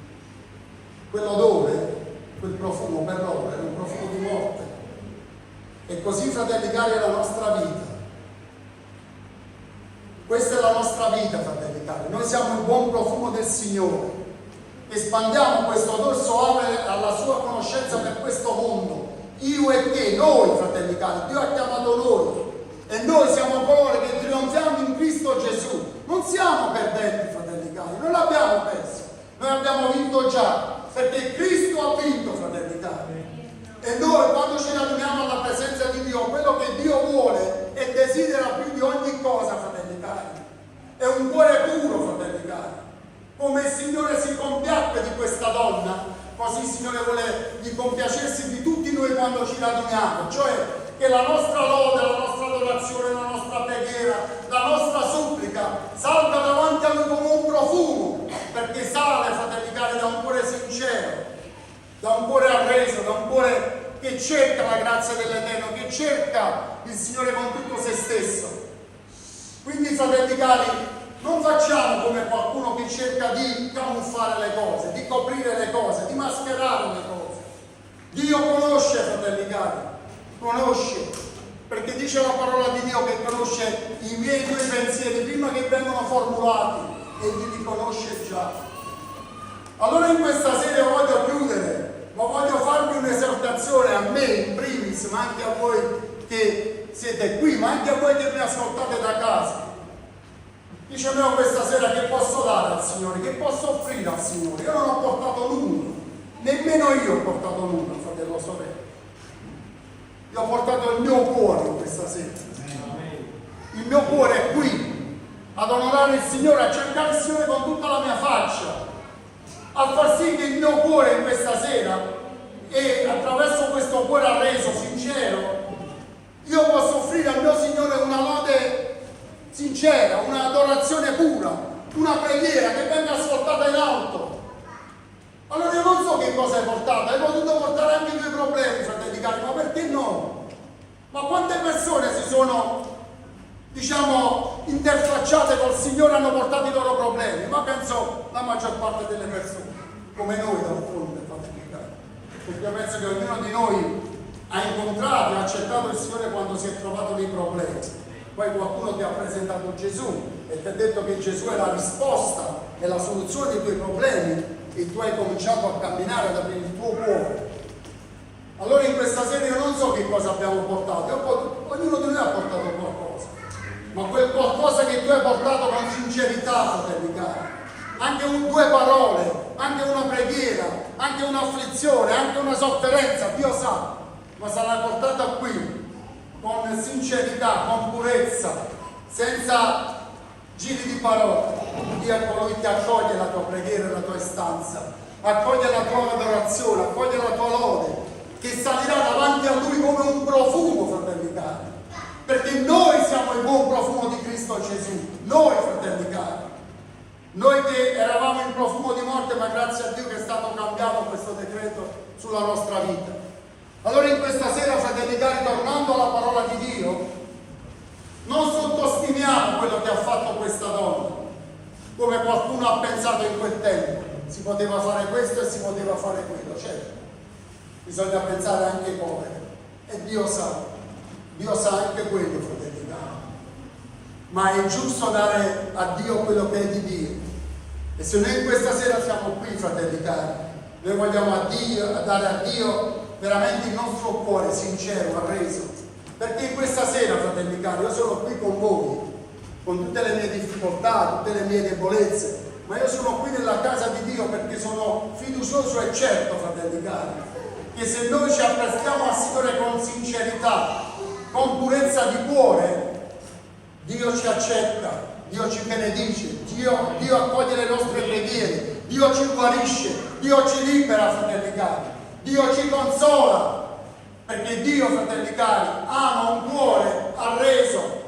Quell'odore, quel profumo per loro era un profumo di morte. E così, fratelli cari, è la nostra vita. Questa è la nostra vita, fratelli cari. Noi siamo il buon profumo del Signore. Espandiamo questo odore soave alla sua conoscenza per questo mondo. Io e te, noi, fratelli cari, Dio ha chiamato noi. E noi siamo coloro che trionfiamo in Cristo Gesù. Non siamo perdenti, fratelli cari, non l'abbiamo perso. Noi abbiamo vinto già, perché Cristo ha vinto, fratelli cari. E noi, quando ci raduniamo alla presenza di Dio, quello che Dio vuole e desidera più di ogni cosa, fratelli cari, è un cuore puro, fratelli cari. Come il Signore si compiacque di questa donna, così il Signore vuole di compiacersi di tutti noi quando ci raduniamo, cioè che la nostra lode, la nostra adorazione, la nostra preghiera, la nostra supplica salga davanti a Lui come un profumo, perché sale, fratelli cari, da un cuore sincero, da un cuore arreso, da un cuore che cerca la grazia dell'Eterno, che cerca il Signore con tutto se stesso. Quindi, fratelli cari, non facciamo come qualcuno che cerca di camuffare le cose, di coprire le cose, di mascherare le cose. Dio conosce, fratelli cari, conosce, perché dice la parola di Dio che conosce i miei due pensieri prima che vengano formulati, egli li conosce già. Allora in questa sera voglio chiudere, ma voglio farvi un'esortazione a me in primis, ma anche a voi che siete qui, ma anche a voi che mi ascoltate da casa. Dice me questa sera che posso dare al Signore, che posso offrire al Signore. Io non ho portato nulla, nemmeno io ho portato nulla, fratello sorella. Io ho portato il mio cuore in questa sera. Il mio cuore è qui, ad onorare il Signore, a cercare il Signore con tutta la mia faccia, a far sì che il mio cuore in questa sera, e attraverso questo cuore arreso, sincero, io posso offrire al mio Signore una lode sincera, un'adorazione pura, una preghiera che venga ascoltata in alto. Allora io non so che cosa hai portato, hai potuto portare anche i tuoi problemi, fratelli cari, ma perché no? Ma quante persone si sono, interfacciate col Signore e hanno portato i loro problemi? Ma penso la maggior parte delle persone, come noi dal fondo, fratelli cari. Perché io penso che ognuno di noi ha incontrato e ha accettato il Signore quando si è trovato dei problemi. Poi qualcuno ti ha presentato Gesù e ti ha detto che Gesù è la risposta e la soluzione dei tuoi problemi, e tu hai cominciato a camminare, ad aprire il tuo cuore. Allora in questa sera io non so che cosa abbiamo portato, ognuno di noi ha portato qualcosa, ma quel qualcosa che tu hai portato con sincerità, fratelli cari, anche due parole, anche una preghiera, anche un'afflizione, anche una sofferenza, Dio sa, ma sarà portata qui con sincerità, con purezza, senza giri di parole. Dio è colui che accoglie la tua preghiera e la tua istanza, accoglie la tua adorazione, accoglie la tua lode, che salirà davanti a Lui come un profumo, fratelli cari, perché noi siamo il buon profumo di Cristo Gesù, noi, fratelli cari, noi che eravamo in profumo di morte, ma grazie a Dio che è stato cambiato questo decreto sulla nostra vita. Allora in questa sera, fratelli cari, tornando alla parola di Dio, non sottostimiamo quello che ha fatto questa donna, come qualcuno ha pensato in quel tempo. Si poteva fare questo e si poteva fare quello, certo. Bisogna pensare anche come. E Dio sa anche quello, fratelli cari. Ma è giusto dare a Dio quello che è di Dio. E se noi in questa sera siamo qui, fratelli cari, noi vogliamo dare a Dio veramente il nostro cuore sincero, arreso. Perché in questa sera, fratelli cari, io sono qui con voi, con tutte le mie difficoltà, tutte le mie debolezze, ma io sono qui nella casa di Dio perché sono fiducioso e certo, fratelli cari, che se noi ci apprestiamo al Signore con sincerità, con purezza di cuore, Dio ci accetta, Dio ci benedice, Dio accoglie le nostre preghiere, Dio ci guarisce, Dio ci libera, fratelli cari, Dio ci consola, perché Dio, fratelli cari, ama un cuore arreso,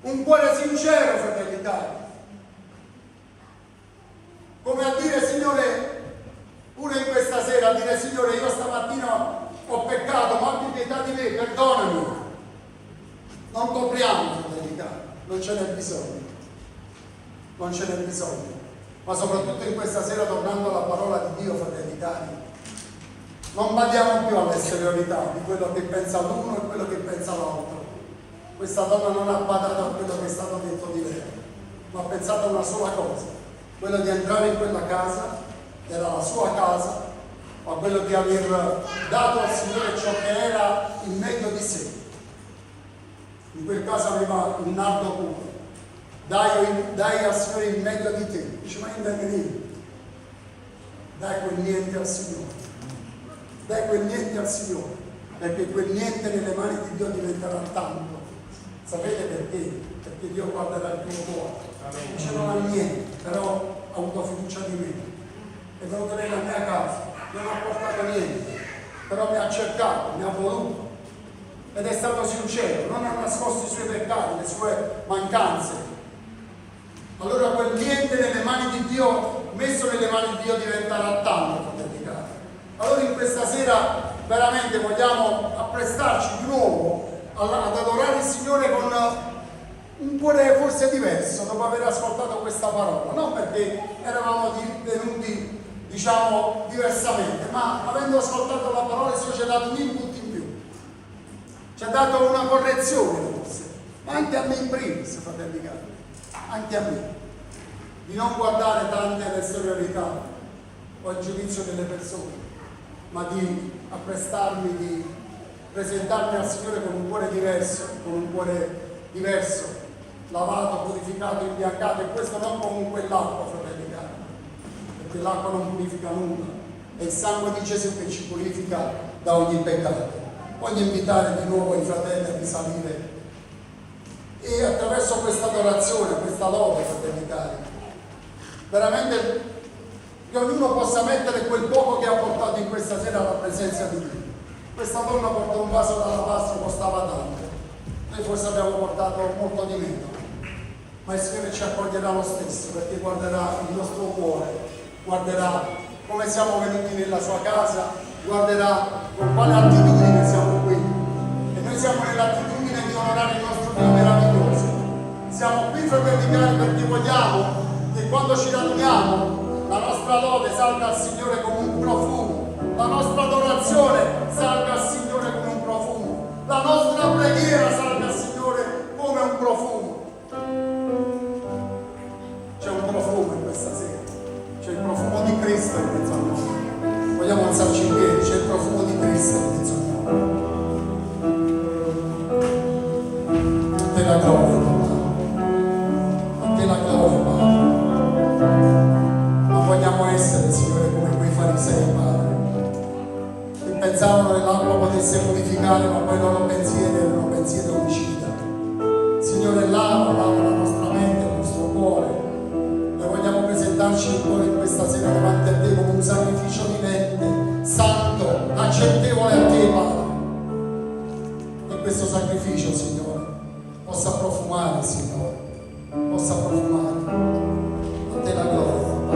un cuore sincero, fratelli cari. Come a dire, Signore, bisogno, non ce n'è bisogno. Ma soprattutto in questa sera, tornando alla parola di Dio, fratelli cari, non badiamo più all'esteriorità di quello che pensa l'uno e quello che pensa l'altro. Questa donna non ha badato a quello che è stato detto di lei, ma ha pensato a una sola cosa, quello di entrare in quella casa, che era la sua casa, ma quello di aver dato al Signore ciò che era il meglio di sé. In quel caso aveva il nardo puro. Dai al Signore il meglio di te. Dice, ma io non niente. Dai quel niente al Signore. Dai quel niente al Signore, perché quel niente nelle mani di Dio diventerà tanto. Sapete perché? Perché Dio guarderà il tuo cuore. Dice, non ha niente, però ha avuto fiducia di me. È venuto nella mia casa, non ha portato niente, però mi ha cercato, mi ha voluto. Ed è stato sincero, non ha nascosto i suoi peccati, le sue mancanze. Allora quel niente nelle mani di Dio, messo nelle mani di Dio, diventerà tanto, fratelli cari. Allora in questa sera veramente vogliamo apprestarci di nuovo ad adorare il Signore con un cuore forse diverso dopo aver ascoltato questa parola, non perché eravamo venuti diciamo diversamente, ma avendo ascoltato la parola il Signore ci ha dato un input in più, ci ha dato una correzione forse, ma anche a me in primis, fratelli cari, anche a me, di non guardare tante l'esteriorità o il giudizio delle persone, ma di apprestarmi, di presentarmi al Signore con un cuore diverso, lavato, purificato, imbiancato, e questo non con quell'acqua, fratelli cari, perché l'acqua non purifica nulla, è il sangue di Gesù che ci purifica da ogni peccato. Voglio invitare di nuovo i fratelli a risalire e attraverso questa adorazione, questa lode, fratelli cari, veramente che ognuno possa mettere quel poco che ha portato in questa sera alla presenza di Dio. Questa donna portò un vaso d'alabastro, costava tanto, noi forse abbiamo portato molto di meno, ma il Signore ci accoglierà lo stesso, perché guarderà il nostro cuore, guarderà come siamo venuti nella sua casa, guarderà con quale attitudine siamo qui. E noi siamo nell'attitudine di onorare il nostro Dio meraviglioso. Siamo qui, fratelli cari, perché vogliamo che quando ci raduniamo la nostra lode salga al Signore come un profumo, la nostra adorazione salga al Signore come un profumo, la nostra preghiera salga al Signore come un profumo. C'è un profumo in questa sera, c'è il profumo di Cristo in mezzo a noi. Vogliamo alzarci in piedi, c'è il profumo di Cristo in mezzo a noi. A te la gloria, a te la gloria, Padre. Non vogliamo essere, Signore, come quei farisei, Padre, che pensavano che l'acqua potesse purificare, ma poi i loro pensieri erano pensieri omicida. Signore, lava la nostra mente, il nostro cuore. Noi vogliamo presentarci il cuore in questa sera davanti a te come un sacrificio vivente, santo, accettevole a te, Padre. E questo sacrificio, Signore, possa profumare, Signore, possa profumare. A te la gloria, a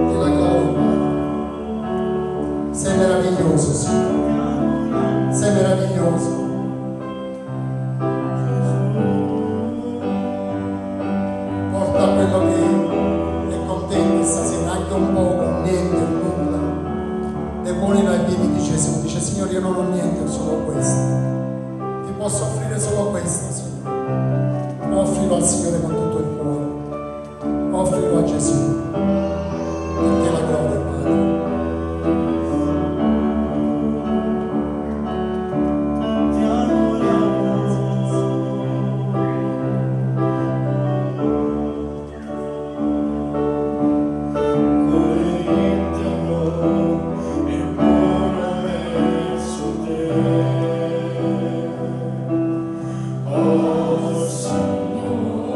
te la gloria, Padre. Sei meraviglioso, Signore, sei meraviglioso. Porta quello che è con te questa sera, anche un poco, niente, nulla, e ponilo ai piedi di Gesù. Dice, Signore, io non ho niente, ho solo questo. Ti posso offrire solo questo, Signore. Offrilo al Signore con tutto il cuore. Offrilo a Gesù. Perché la gloria, Padre. Oh, Signore.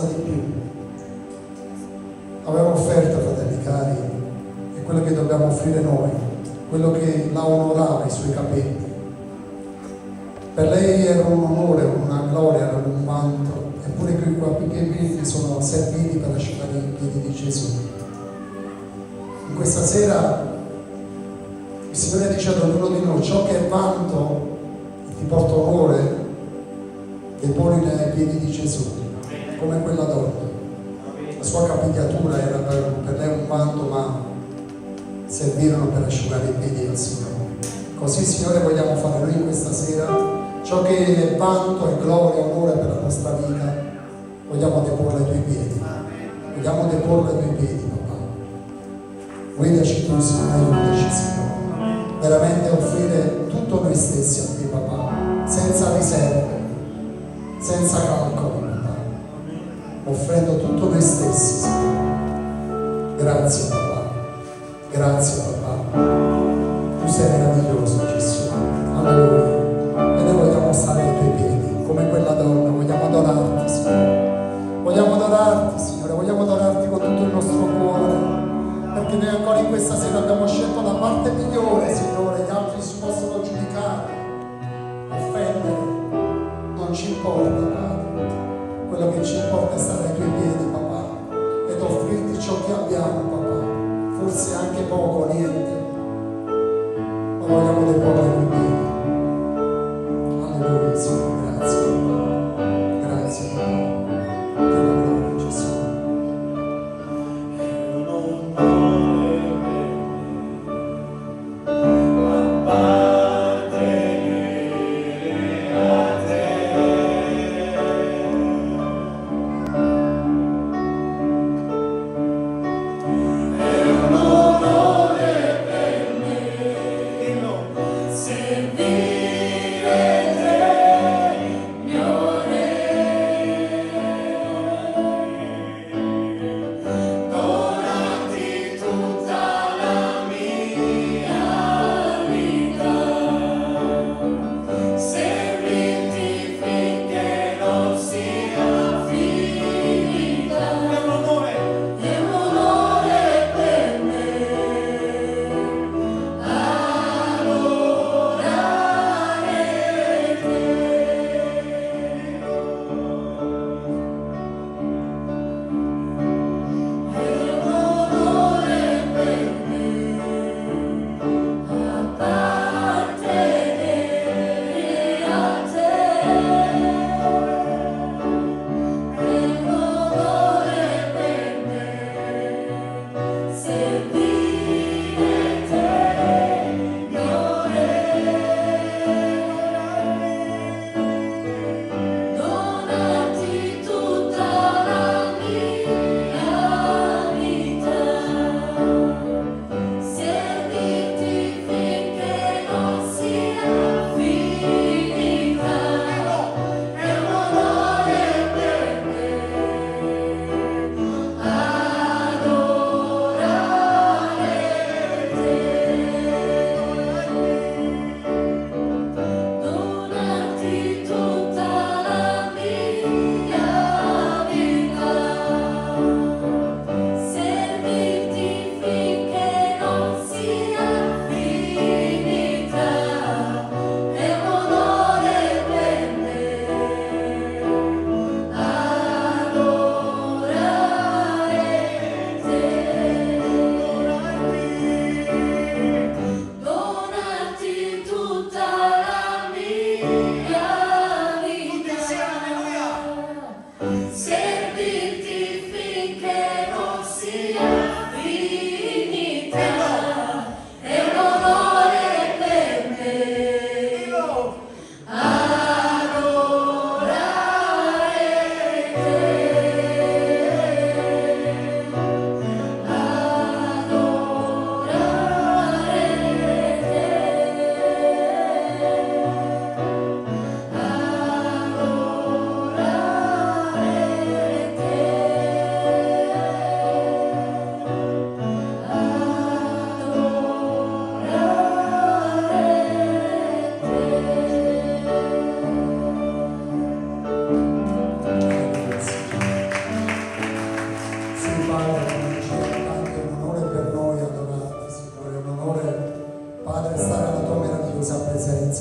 qualcosa di più. Aveva offerto, fratelli cari, e quello che dobbiamo offrire noi, quello che la onorava, i suoi capelli. Per lei era un onore, una gloria, era un vanto, eppure quei capelli sono serviti per asciugare i piedi di Gesù. In questa sera il Signore dice ad ognuno di noi: ciò che è vanto e ti porta onore, deponi ai piedi di Gesù, come quella donna. La sua capigliatura era per lei un vanto, ma servirono per asciugare i piedi del Signore. Così, Signore, vogliamo fare noi in questa sera. Ciò che è vanto e gloria e onore per la nostra vita, vogliamo deporre ai tuoi piedi. Vogliamo deporre ai tuoi piedi, papà. Guidaci tu, Signore, aiutaci, Signore. Veramente offrire tutto noi stessi a te, papà, senza riserve, senza calcoli, papà. Offrendo tutto noi stessi, Signore. Grazie, papà. Grazie, papà. Tu sei meraviglioso, Gesù. Alleluia. E noi vogliamo stare ai tuoi piedi, come quella donna, vogliamo adorarti, Signore. Vogliamo adorarti, Signore, vogliamo adorarti con tutto il nostro cuore, perché noi ancora in questa sera abbiamo scelto la parte migliore, Signore. Gli altri si possono giudicare, offendere, non ci importa, Padre. Quello che ci importa è stare ai tuoi piedi, papà, ed offrirti ciò che abbiamo, papà, forse anche poco, niente, ma vogliamo deporre ai tuoi piedi. Alleluia, Signore, grazie, papà. Grazie, papà. Della gloria, Gesù. Sempre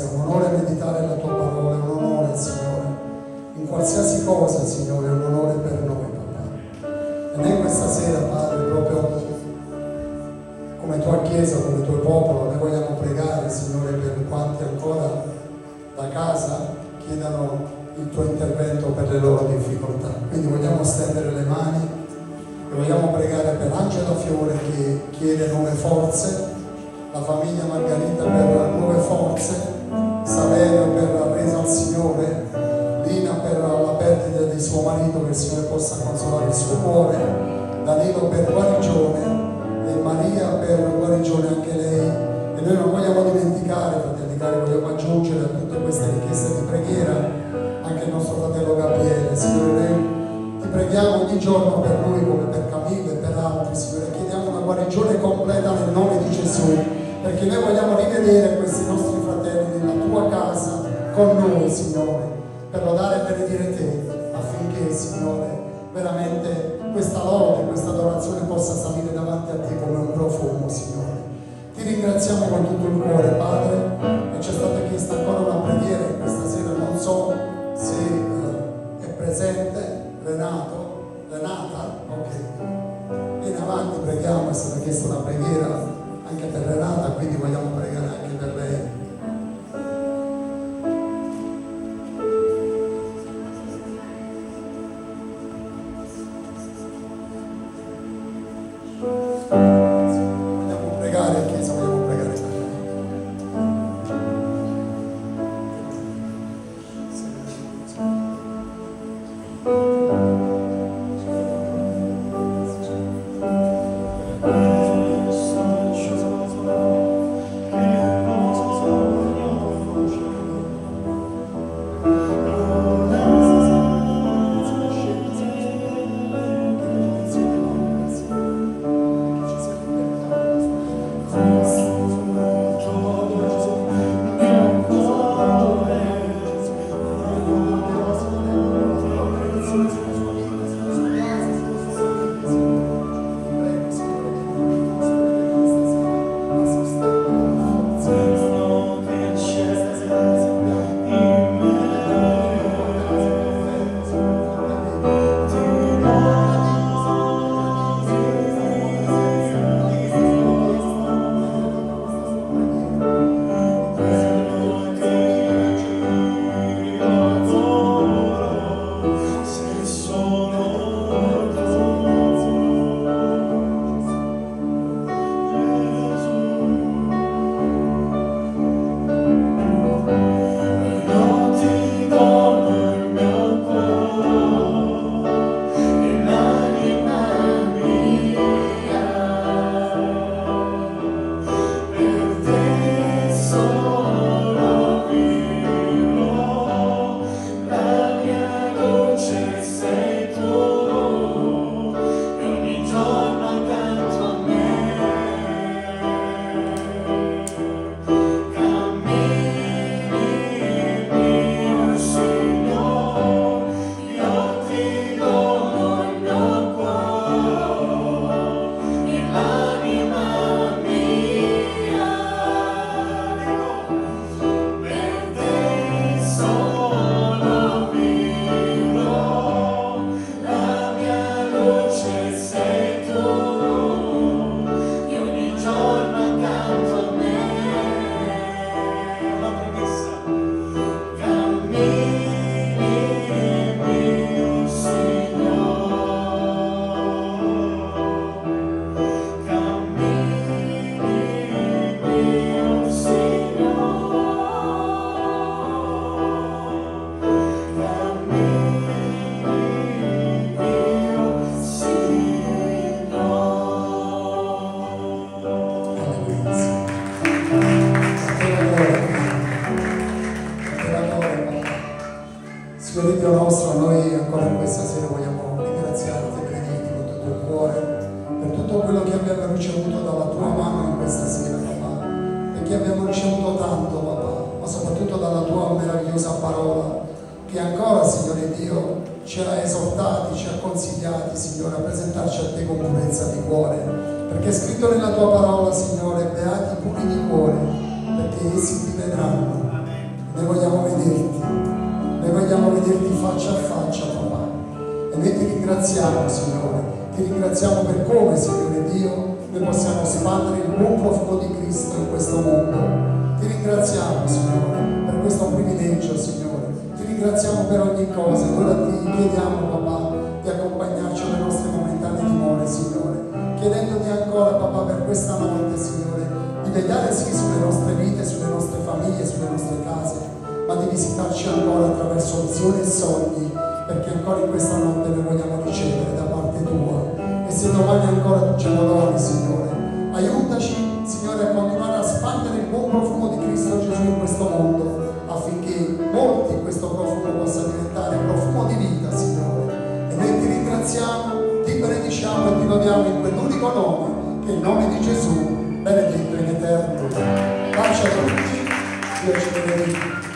grazia, un onore meditare la tua parola, un onore, Signore, in qualsiasi cosa, Signore, un onore per noi, papà. E noi questa sera, Padre, proprio come tua Chiesa, come tuo popolo, noi vogliamo pregare, Signore, per quanti ancora da casa chiedano il tuo intervento per le loro difficoltà. Quindi vogliamo stendere le mani e vogliamo pregare per Angela Fiore che chiede nuove forze, la famiglia Margarita per nuove forze, Saverio per la resa al Signore, Lina per la perdita di suo marito, che il Signore possa consolare il suo cuore, Danilo per guarigione e Maria per guarigione anche lei. E noi non vogliamo dimenticare, fratelli cari, vogliamo aggiungere a tutte queste richieste di preghiera anche il nostro fratello Gabriele. Signore, noi ti preghiamo ogni giorno per lui come per Camillo e per altri, Signore, chiediamo una guarigione completa nel nome di Gesù, perché noi vogliamo rivedere questi nostri fratelli nella tua casa con noi, Signore, per lodare e benedire te, affinché, Signore, veramente questa lode, questa adorazione possa salire davanti a te come un profumo, Signore. Ti ringraziamo con tutto il cuore, Padre, e ci è stata chiesta ancora una preghiera questa sera, non so se è presente Renata, ok. Vieni avanti, preghiamo, è stata chiesta una preghiera anche per Renata, quindi vogliamo pregare anche per lei. Vogliamo pregare, Chiesa, vogliamo pregare per lei. Signore Dio nostro, noi ancora in questa sera vogliamo ringraziarti e benedirti con tutto il cuore per tutto quello che abbiamo ricevuto dalla tua mano in questa sera, papà, perché abbiamo ricevuto tanto, papà, ma soprattutto dalla tua meravigliosa parola, che ancora, Signore Dio, ci ha esortati, ci ha consigliati, Signore, a presentarci a te con purezza di cuore, perché è scritto nella tua parola, Signore, beati puri di cuore, perché essi ti vedranno. faccia a faccia, papà. E noi ti ringraziamo, Signore, ti ringraziamo per come, Signore Dio, noi possiamo spandere il buon profumo di Cristo in questo mondo. Ti ringraziamo, Signore, per questo privilegio, Signore. Ti ringraziamo per ogni cosa. E ora ti chiediamo, papà, di accompagnarci alle nostre momentanee dimore, Signore, chiedendoti ancora, papà, per questa notte, Signore, di vegliare sì sulle nostre vite, sulle nostre famiglie, sulle nostre case, ma di visitarci ancora attraverso visioni e sogni, perché ancora in questa notte noi vogliamo ricevere da parte tua. E se domani ancora tu ce lo doni, Signore, aiutaci, Signore, a continuare a spandere il buon profumo di Cristo Gesù in questo mondo, affinché molti questo profumo possa diventare profumo di vita, Signore. E noi ti ringraziamo, ti benediciamo e ti lodiamo in quell'unico nome, che è il nome di Gesù, benedetto in eterno. Pace a tutti, Dio ci benedica.